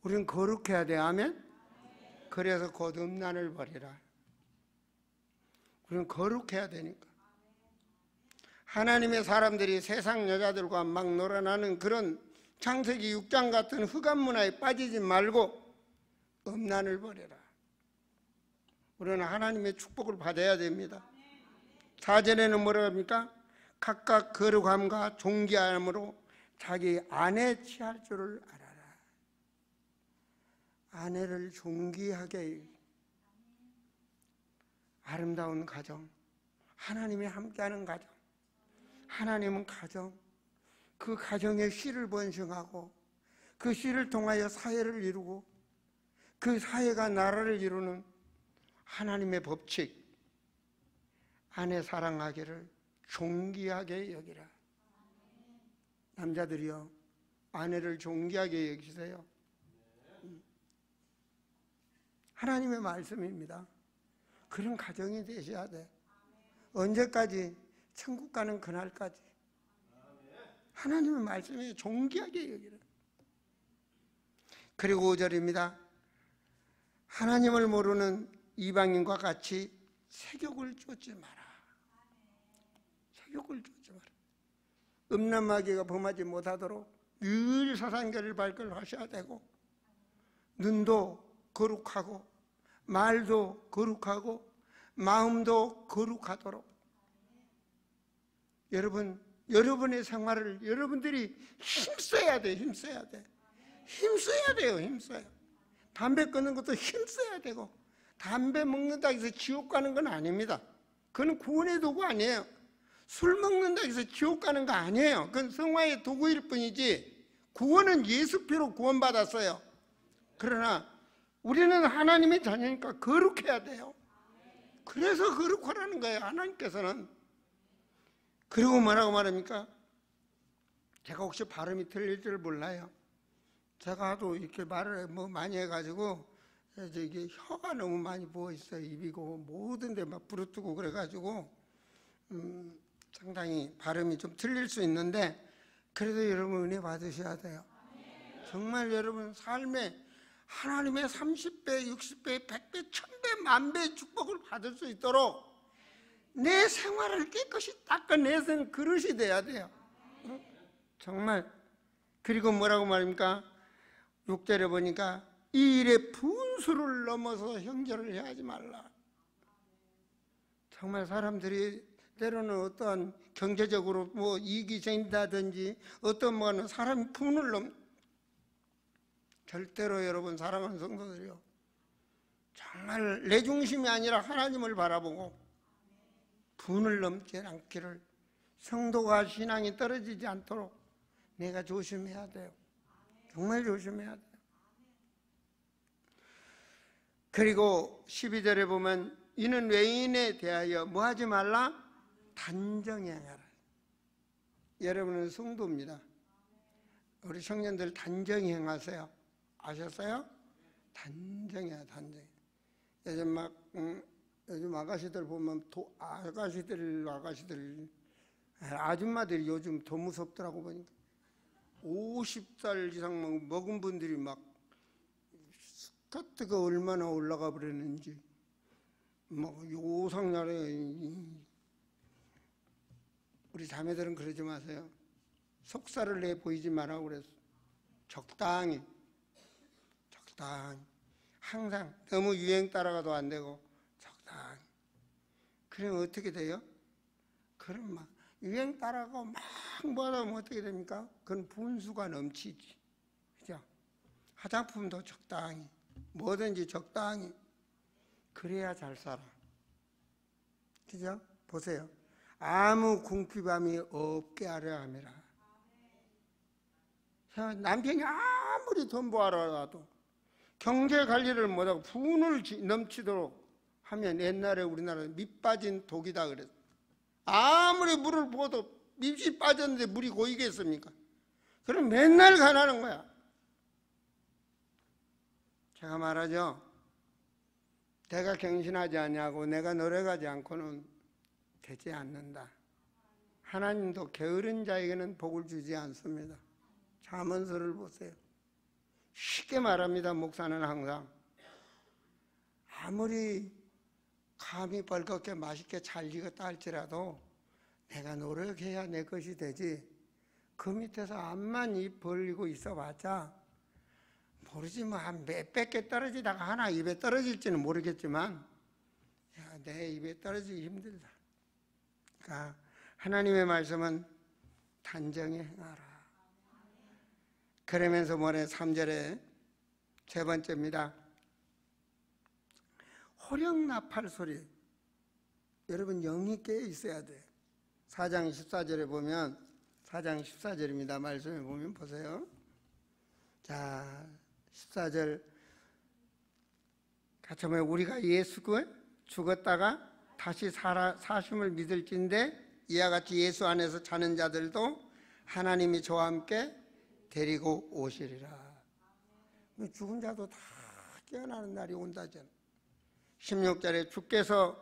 우리는 거룩해야 돼. 아멘? 그래서 곧 음란을 버리라. 우리는 거룩해야 되니까. 하나님의 사람들이 세상 여자들과 막 놀아나는 그런 창세기 6장 같은 흑암 문화에 빠지지 말고 음란을 버려라. 우리는 하나님의 축복을 받아야 됩니다. 4절에는 뭐라고 합니까? 각각 거룩함과 존귀함으로 자기 아내 취할 줄을 알아라. 아내를 존귀하게, 아름다운 가정, 하나님이 함께하는 가정, 하나님은 가정, 그 가정의 씨를 번성하고 그 씨를 통하여 사회를 이루고 그 사회가 나라를 이루는 하나님의 법칙, 아내 사랑하기를 존귀하게 여기라. 남자들이요, 아내를 존귀하게 여기세요. 하나님의 말씀입니다. 그런 가정이 되셔야 돼. 언제까지? 천국 가는 그날까지. 하나님의 말씀에 존귀하게 여기라. 그리고 5절입니다. 하나님을 모르는 이방인과 같이 세욕을 쫓지 마라. 세욕을 쫓지 마라. 음란마귀가 범하지 못하도록 늘 사상계를 발걸하셔야 되고, 눈도 거룩하고 말도 거룩하고 마음도 거룩하도록. 여러분의 생활을 여러분들이 힘써야 돼. 힘써야 돼요. 담배 끊는 것도 힘써야 되고, 담배 먹는다고 해서 지옥 가는 건 아닙니다. 그건 구원의 도구 아니에요. 술 먹는다고 해서 지옥 가는 거 아니에요. 그건 성화의 도구일 뿐이지 구원은 예수 피로 구원받았어요. 그러나 우리는 하나님의 자녀니까 거룩해야 돼요. 그래서 그렇고 하라는 거예요, 하나님께서는. 그리고 뭐라고 말합니까? 제가 혹시 발음이 틀릴 줄 몰라요. 제가 하도 이렇게 말을 많이 해가지고 이게 혀가 너무 많이 부어 있어요. 입이고 모든 데 막 부르뜨고 그래가지고 상당히 발음이 좀 틀릴 수 있는데, 그래도 여러분 은혜 받으셔야 돼요. 정말 여러분 삶에 하나님의 30배, 60배, 100배, 1000배, 만배의 축복을 받을 수 있도록 내 생활을 깨끗이 닦아내서는 그릇이 돼야 돼요. 정말. 그리고 뭐라고 말입니까? 6절에 보니까 이 일에 분수를 넘어서 형제를 해하지 말라. 정말 사람들이 때로는 어떠한 경제적으로 이익이 생긴다든지 어떤 거는 사람이 분을 절대로 여러분 사랑하는 성도들이요, 정말 내 중심이 아니라 하나님을 바라보고 분을 넘지 않기를, 성도가 신앙이 떨어지지 않도록 내가 조심해야 돼요. 정말 조심해야 돼요. 그리고 12절에 보면 이는 외인에 대하여 뭐 하지 말라? 단정히 행하라. 여러분은 성도입니다. 우리 청년들 단정히 행하세요. 아셨어요? 단정히 해요, 단정히. 요즘 아가씨들 보면 아줌마들이 요즘 더 무섭더라고 보니까. 50살 이상 먹은 분들이 막 스커트가 얼마나 올라가 버렸는지, 요상날에. 우리 자매들은 그러지 마세요. 속살을 내 보이지 말라고 그랬어. 적당히. 항상 너무 유행 따라가도 안 되고 적당히. 그러면 어떻게 돼요? 그럼 막 유행 따라가고 막 뭐하면 어떻게 됩니까? 그건 분수가 넘치지. 그죠? 화장품도 적당히, 뭐든지 적당히. 그래야 잘 살아. 그죠? 보세요. 아무 궁핍함이 없게 하려 함이라. 남편이 아무리 돈 벌어라도 경제 관리를 못하고 분을 넘치도록 하면, 옛날에 우리나라에 밑 빠진 독이다 그랬어. 아무리 물을 부어도 밑이 빠졌는데 물이 고이겠습니까? 그럼 맨날 가난한 거야. 제가 말하죠. 내가 경신하지 않냐고 내가 노력하지 않고는 되지 않는다. 하나님도 게으른 자에게는 복을 주지 않습니다. 잠언서를 보세요. 쉽게 말합니다. 목사는 항상 아무리 감이 벌겋게 맛있게 잘 익었다 할지라도 내가 노력해야 내 것이 되지, 그 밑에서 암만 입 벌리고 있어봤자 모르지 한 몇백 개 떨어지다가 하나 입에 떨어질지는 모르겠지만 내 입에 떨어지기 힘들다. 그러니까 하나님의 말씀은 단정히 행하라. 그러면서 뭐래? 3절에 세 번째입니다. 호령나팔 소리. 여러분 영이 깨어 있어야 돼요. 4장 14절에 보면, 4장 14절입니다. 말씀에 보면 보세요. 자, 14절 같이 보면 우리가 예수가 죽었다가 다시 사심을 믿을진데 이와 같이 예수 안에서 자는 자들도 하나님이 저와 함께 데리고 오시리라. 죽은 자도 다 깨어나는 날이 온다잖아. 16절에 주께서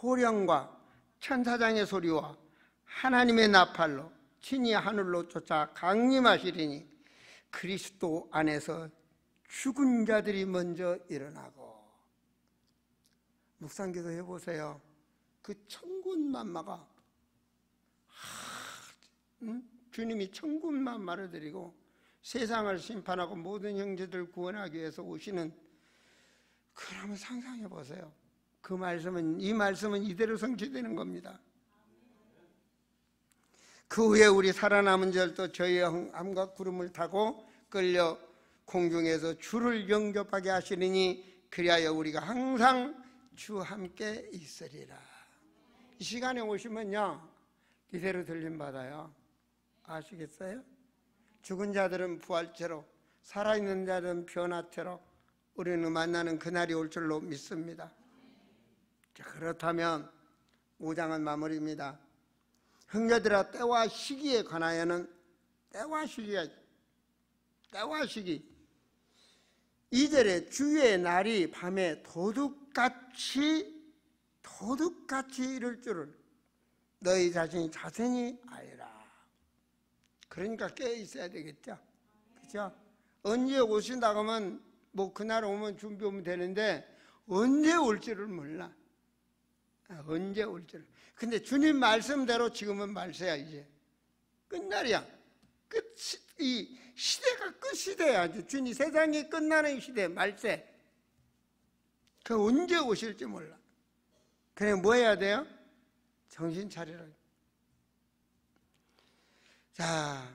호령과 천사장의 소리와 하나님의 나팔로 친히 하늘로 쫓아 강림하시리니 그리스도 안에서 죽은 자들이 먼저 일어나고. 묵상기도 해보세요. 그 천군만마가 주님이 천군만마를 드리고 세상을 심판하고 모든 형제들 구원하기 위해서 오시는, 그러면 상상해 보세요. 그 말씀은, 이 말씀은 이대로 성취되는 겁니다. 그 후에 우리 살아남은 자들도 저희의 함과 구름을 타고 끌려 공중에서 주를 영접하게 하시리니 그리하여 우리가 항상 주 함께 있으리라. 이 시간에 오시면요 이대로 들림받아요. 아시겠어요? 죽은 자들은 부활체로, 살아있는 자들은 변화체로 우리는 만나는 그날이 올 줄로 믿습니다. 자, 그렇다면 5장은 마무리입니다. 형제들아, 때와 시기에 관하여는 때와 시기 2절에 주의 날이 밤에 도둑같이 이를 줄을 너희 자신이 자세히 알라. 그러니까 깨어 있어야 되겠죠. 그렇죠? 언제 오신다고 하면 뭐 그날 오면 준비 오면 되는데 언제 올지를 몰라. 언제 올지를. 근데 주님 말씀대로 지금은 말세야. 이제 끝날이야. 이 시대가 끝시대야. 주님 세상이 끝나는 시대, 말세. 그 언제 오실지 몰라. 그래 뭐 해야 돼요? 정신 차리라. 자,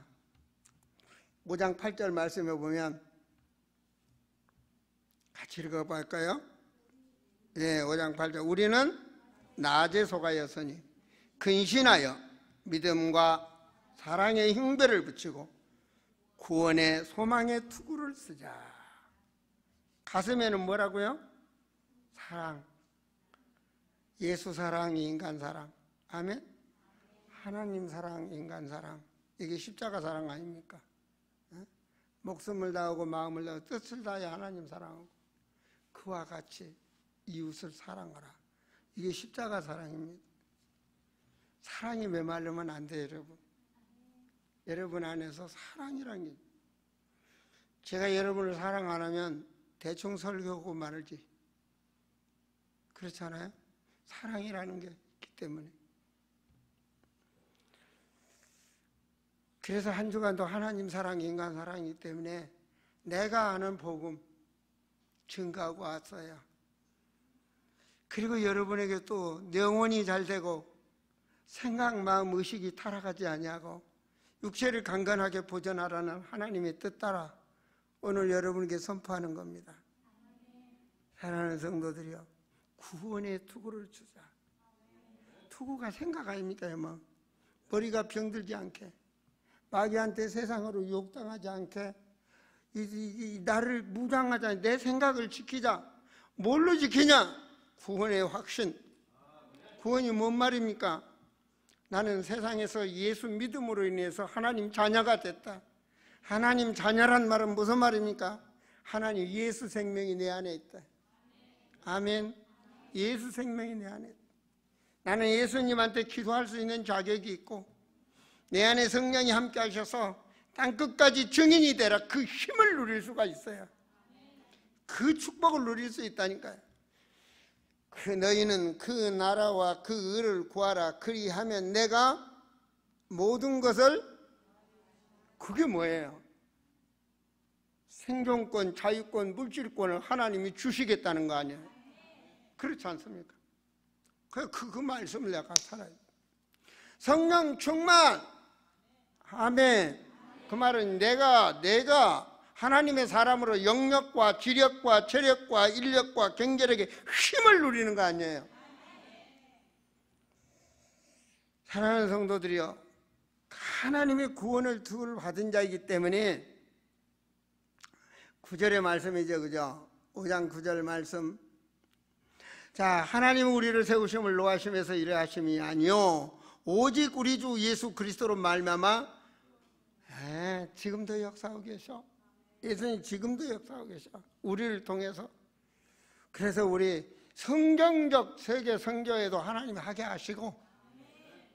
5장 8절 말씀해 보면 같이 읽어볼까요? 네, 5장 8절. 우리는 낮에 속하였으니 근신하여 믿음과 사랑의 흉배를 붙이고 구원의 소망의 투구를 쓰자. 가슴에는 뭐라고요? 사랑. 예수 사랑, 인간 사랑. 아멘? 하나님 사랑, 인간 사랑. 이게 십자가 사랑 아닙니까? 목숨을 다하고 마음을 다하고 뜻을 다하여 하나님 사랑하고 그와 같이 이웃을 사랑하라. 이게 십자가 사랑입니다. 사랑이 메마르면 안 돼요, 여러분. 여러분 안에서 사랑이란 게, 제가 여러분을 사랑 안 하면 대충 설교하고 말지. 그렇잖아요? 사랑이라는 게 있기 때문에. 그래서 한 주간도 하나님 사랑, 인간 사랑이기 때문에 내가 아는 복음 증가하고 왔어요. 그리고 여러분에게 또 영혼이 잘 되고 생각, 마음, 의식이 타락하지 아니하고 육체를 강건하게 보존하라는 하나님의 뜻 따라 오늘 여러분에게 선포하는 겁니다. 사랑하는 성도들이여, 구원의 투구를 주자. 투구가 생각 아닙니까? 뭐 머리가 병들지 않게, 마귀한테 세상으로 유혹당하지 않게, 나를 무장하자. 내 생각을 지키자. 뭘로 지키냐? 구원의 확신. 구원이 뭔 말입니까? 나는 세상에서 예수 믿음으로 인해서 하나님 자녀가 됐다. 하나님 자녀란 말은 무슨 말입니까? 하나님 예수 생명이 내 안에 있다. 아멘. 예수 생명이 내 안에 있다. 나는 예수님한테 기도할 수 있는 자격이 있고 내 안에 성령이 함께 하셔서 땅끝까지 증인이 되라. 그 힘을 누릴 수가 있어요. 그 축복을 누릴 수 있다니까요. 너희는 그 나라와 그 의를 구하라. 그리하면 내가 모든 것을, 그게 뭐예요? 생존권, 자유권, 물질권을 하나님이 주시겠다는 거 아니에요? 그렇지 않습니까? 그 말씀을 내가 살아요. 성령 충만. 아멘. 그 말은 내가 하나님의 사람으로 영력과 지력과 체력과 인력과 경제력의 힘을 누리는 거 아니에요? 사랑하는 성도들이요, 하나님의 구원을 받은 자이기 때문에 9절의 말씀이죠, 그죠? 5장 9절 말씀. 자, 하나님은 우리를 세우심을 노하심에서 이러하심이 아니요 오직 우리 주 예수 그리스도로 말미암아 지금도 역사하고 계셔. 예수님 지금도 역사하고 계셔. 우리를 통해서. 그래서 우리 성경적 세계 선교에도 하나님이 하게 하시고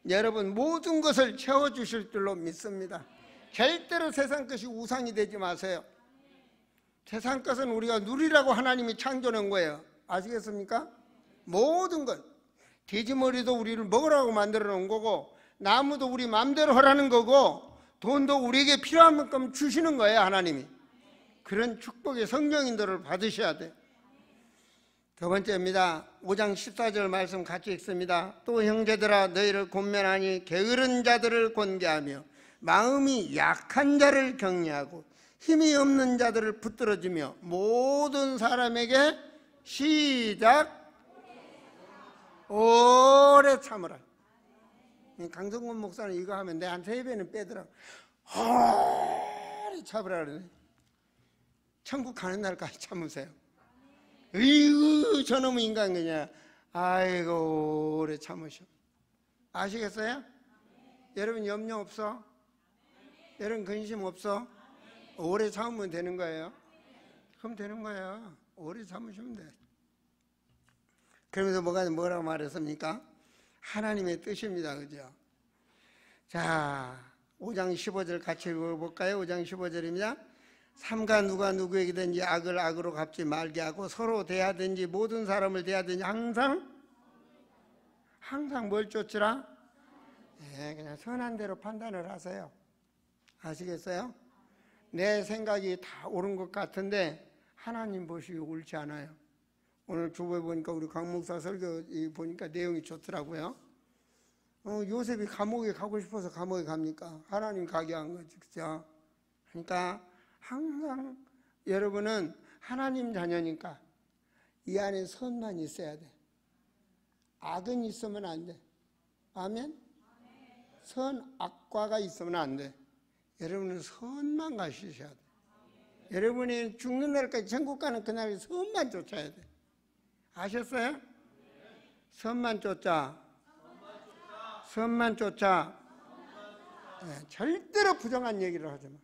여러분 모든 것을 채워주실 줄로 믿습니다. 절대로 세상 것이 우상이 되지 마세요. 세상 것은 우리가 누리라고 하나님이 창조한 거예요. 아시겠습니까? 모든 것. 돼지머리도 우리를 먹으라고 만들어 놓은 거고 나무도 우리 마음대로 하라는 거고 돈도 우리에게 필요한 만큼 주시는 거예요, 하나님이. 그런 축복의 성령인들을 받으셔야 돼요. 두 번째입니다. 5장 14절 말씀 같이 읽습니다. 또 형제들아 너희를 권면하니 게으른 자들을 권계하며 마음이 약한 자를 격려하고 힘이 없는 자들을 붙들어주며 모든 사람에게 시작 오래 참으라. 강성곤 목사는 이거 하면 내 한 3배는 빼더라고. 오래 참으라 그러네. 천국 가는 날까지 참으세요. 으이구 저놈의 인간 그냥 아이고 오래 참으셔. 아시겠어요? 여러분 염려 없어? 여러분 근심 없어? 오래 참으면 되는 거예요. 그럼 되는 거예요. 오래 참으시면 돼. 그러면서 뭐라고 말했습니까? 하나님의 뜻입니다. 그죠? 자, 5장 15절 같이 읽어볼까요? 5장 15절입니다. 삼가 누가 누구에게든지 악을 악으로 갚지 말게 하고 서로 대하든지 모든 사람을 대하든지 항상 뭘 쫓으라? 네, 그냥 선한 대로 판단을 하세요. 아시겠어요? 내 생각이 다 옳은 것 같은데 하나님 보시기 옳지 않아요. 오늘 주보에 보니까 우리 강 목사 설교 보니까 내용이 좋더라고요. 요셉이 감옥에 가고 싶어서 감옥에 갑니까? 하나님 가게 한 거지, 그죠? 그러니까 항상 여러분은 하나님 자녀니까 이 안에 선만 있어야 돼. 악은 있으면 안 돼. 아멘? 선, 악과가 있으면 안 돼. 여러분은 선만 가시셔야 돼. 여러분이 죽는 날까지 천국 가는 그날에 선만 쫓아야 돼. 아셨어요? 선만 쫓자. 선만 쫓아. 네, 절대로 부정한 얘기를 하지 마.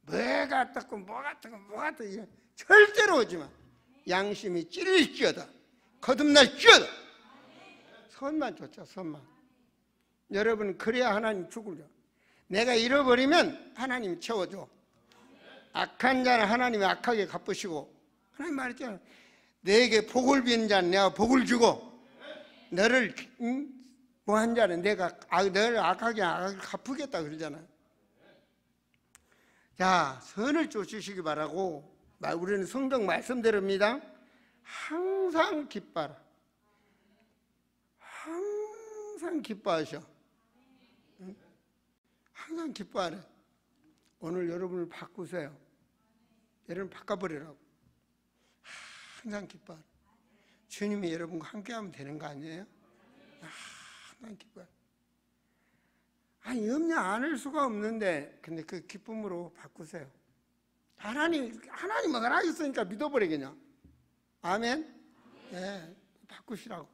뭐가 어떻고 뭐가 어떻고 절대로 하지 마. 양심이 찔릴지어다. 거듭날지어다. 선만 쫓아. 선만. 여러분 그래야 하나님 죽으려. 내가 잃어버리면 하나님 채워줘. 악한 자는 하나님이 악하게 갚으시고, 하나님 말했잖아. 내게 복을 비는 자는 내가 복을 주고, 너를 뭐한 자는 내가 너를 악하게 갚으겠다 그러잖아요. 자, 선을 쫓으시기 바라고, 우리는 성경 말씀대로입니다. 항상 기뻐하라. 항상 기뻐하셔. 항상 기뻐하래. 오늘 여러분을 바꾸세요. 여러분 바꿔버리라고. 항상 기뻐하래. 주님이 여러분과 함께하면 되는 거 아니에요? 항상 기뻐하래. 아니 염려 안 할 수가 없는데, 근데 그 기쁨으로 바꾸세요. 하나님은 하겠으니까 믿어버려 그냥. 아멘? 네, 바꾸시라고.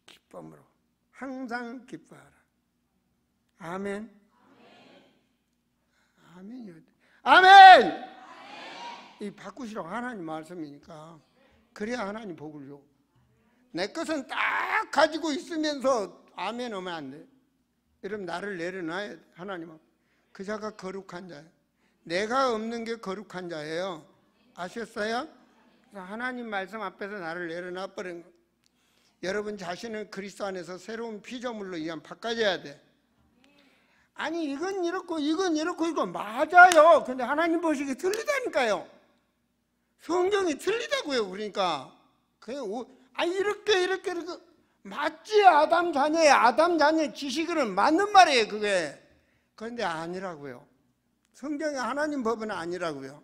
기쁨으로. 항상 기뻐하라. 아멘? 아멘이요. 아멘! 이 바꾸시라고 하나님 말씀이니까. 그래야 하나님 복을 줘. 내 것은 딱 가지고 있으면서 아멘 하면 안 돼. 여러분 나를 내려놔야 돼. 하나님은 그 자가 거룩한 자예요. 내가 없는 게 거룩한 자예요. 아셨어요? 그래서 하나님 말씀 앞에서 나를 내려놔 버린 거. 여러분 자신은 그리스도 안에서 새로운 피조물로 바꿔져야 돼. 아니 이건 이렇고 이건 이렇고 이거 맞아요. 근데 하나님 보시기에 틀리다니까요. 성경이 틀리다고요. 그러니까 이렇게 맞지. 아담 자녀의 지식으로는 맞는 말이에요. 그게. 그런데 아니라고요. 성경의 하나님 법은 아니라고요.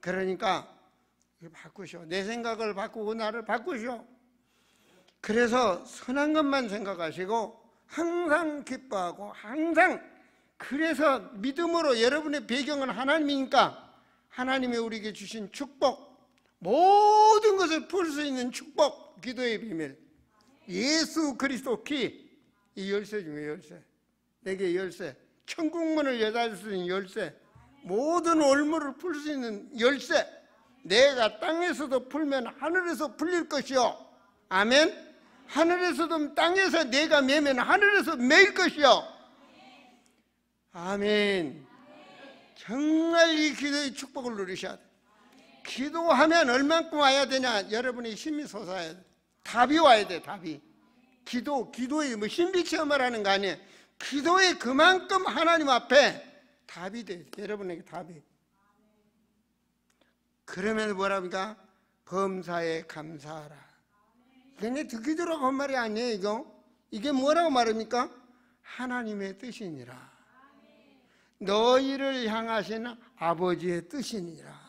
그러니까 바꾸셔. 내 생각을 바꾸고 나를 바꾸셔. 그래서 선한 것만 생각하시고 항상 기뻐하고 항상. 그래서 믿음으로 여러분의 배경은 하나님이니까 하나님이 우리에게 주신 축복, 모든 것을 풀 수 있는 축복, 기도의 비밀, 예수 그리스도 키, 이 열쇠 중에 열쇠. 내게 열쇠, 천국문을 여닫을 수 있는 열쇠, 모든 올무를 풀 수 있는 열쇠. 내가 땅에서도 풀면 하늘에서 풀릴 것이요. 아멘. 하늘에서도 땅에서 내가 매면 하늘에서 매일 것이요. 아멘. 정말 이 기도의 축복을 누리셔야 돼. 기도하면 얼만큼 와야 되냐? 여러분이 힘이 솟아야 돼. 답이 와야 돼. 답이. 기도에 신비 체험을 하는 거 아니에요. 기도에 그만큼 하나님 앞에 답이 돼. 여러분에게 답이. 그러면 뭐랍니까? 범사에 감사하라. 이게 듣기 들어가 한 말이 아니에요. 이게 뭐라고 말합니까? 하나님의 뜻이니라. 너희를 향하신 아버지의 뜻이니라.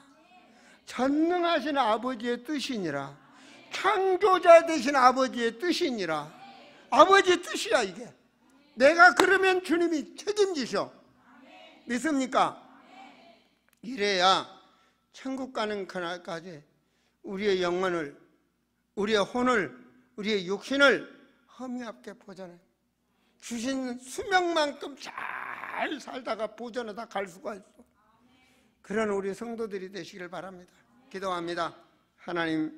전능하신 아버지의 뜻이니라. 창조자 되신 아버지의 뜻이니라. 아버지의 뜻이야 이게. 내가 그러면 주님이 책임지셔. 믿습니까? 이래야 천국 가는 그날까지 우리의 영혼을, 우리의 혼을 우리의 육신을 허미합게 보존해 주신 수명만큼 잘 살다가 보존하다 갈 수가 있어. 그런 우리 성도들이 되시길 바랍니다. 기도합니다. 하나님,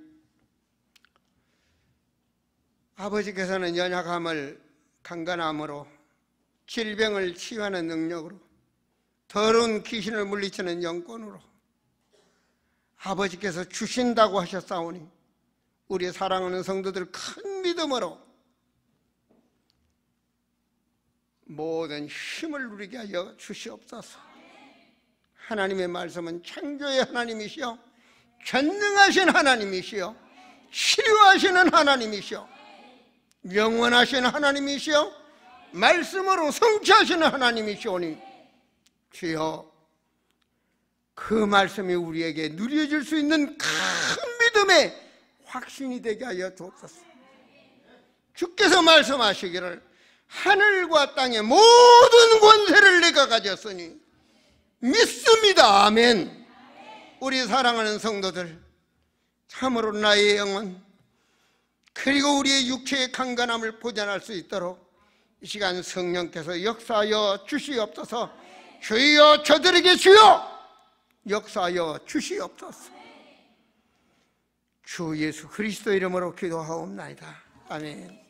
아버지께서는 연약함을 강건함으로, 질병을 치유하는 능력으로, 더러운 귀신을 물리치는 영권으로 아버지께서 주신다고 하셨사오니 우리 사랑하는 성도들 큰 믿음으로 모든 힘을 누리게 하여 주시옵소서. 하나님의 말씀은 창조의 하나님이시여, 전능하신 하나님이시여, 치료하시는 하나님이시여, 영원하신 하나님이시여, 말씀으로 성취하시는 하나님이시오니 주여, 그 말씀이 우리에게 누려질 수 있는 큰 믿음의 확신이 되게 하여 주옵소서. 주께서 말씀하시기를 하늘과 땅의 모든 권세를 내가 가졌으니 믿습니다. 아멘. 우리 사랑하는 성도들, 참으로 나의 영혼 그리고 우리의 육체의 강건함을 보존할 수 있도록 이 시간 성령께서 역사하여 주시옵소서. 주여, 저들에게 주여 역사하여 주시옵소서. 주 예수 그리스도 이름으로 기도하옵나이다. 아멘.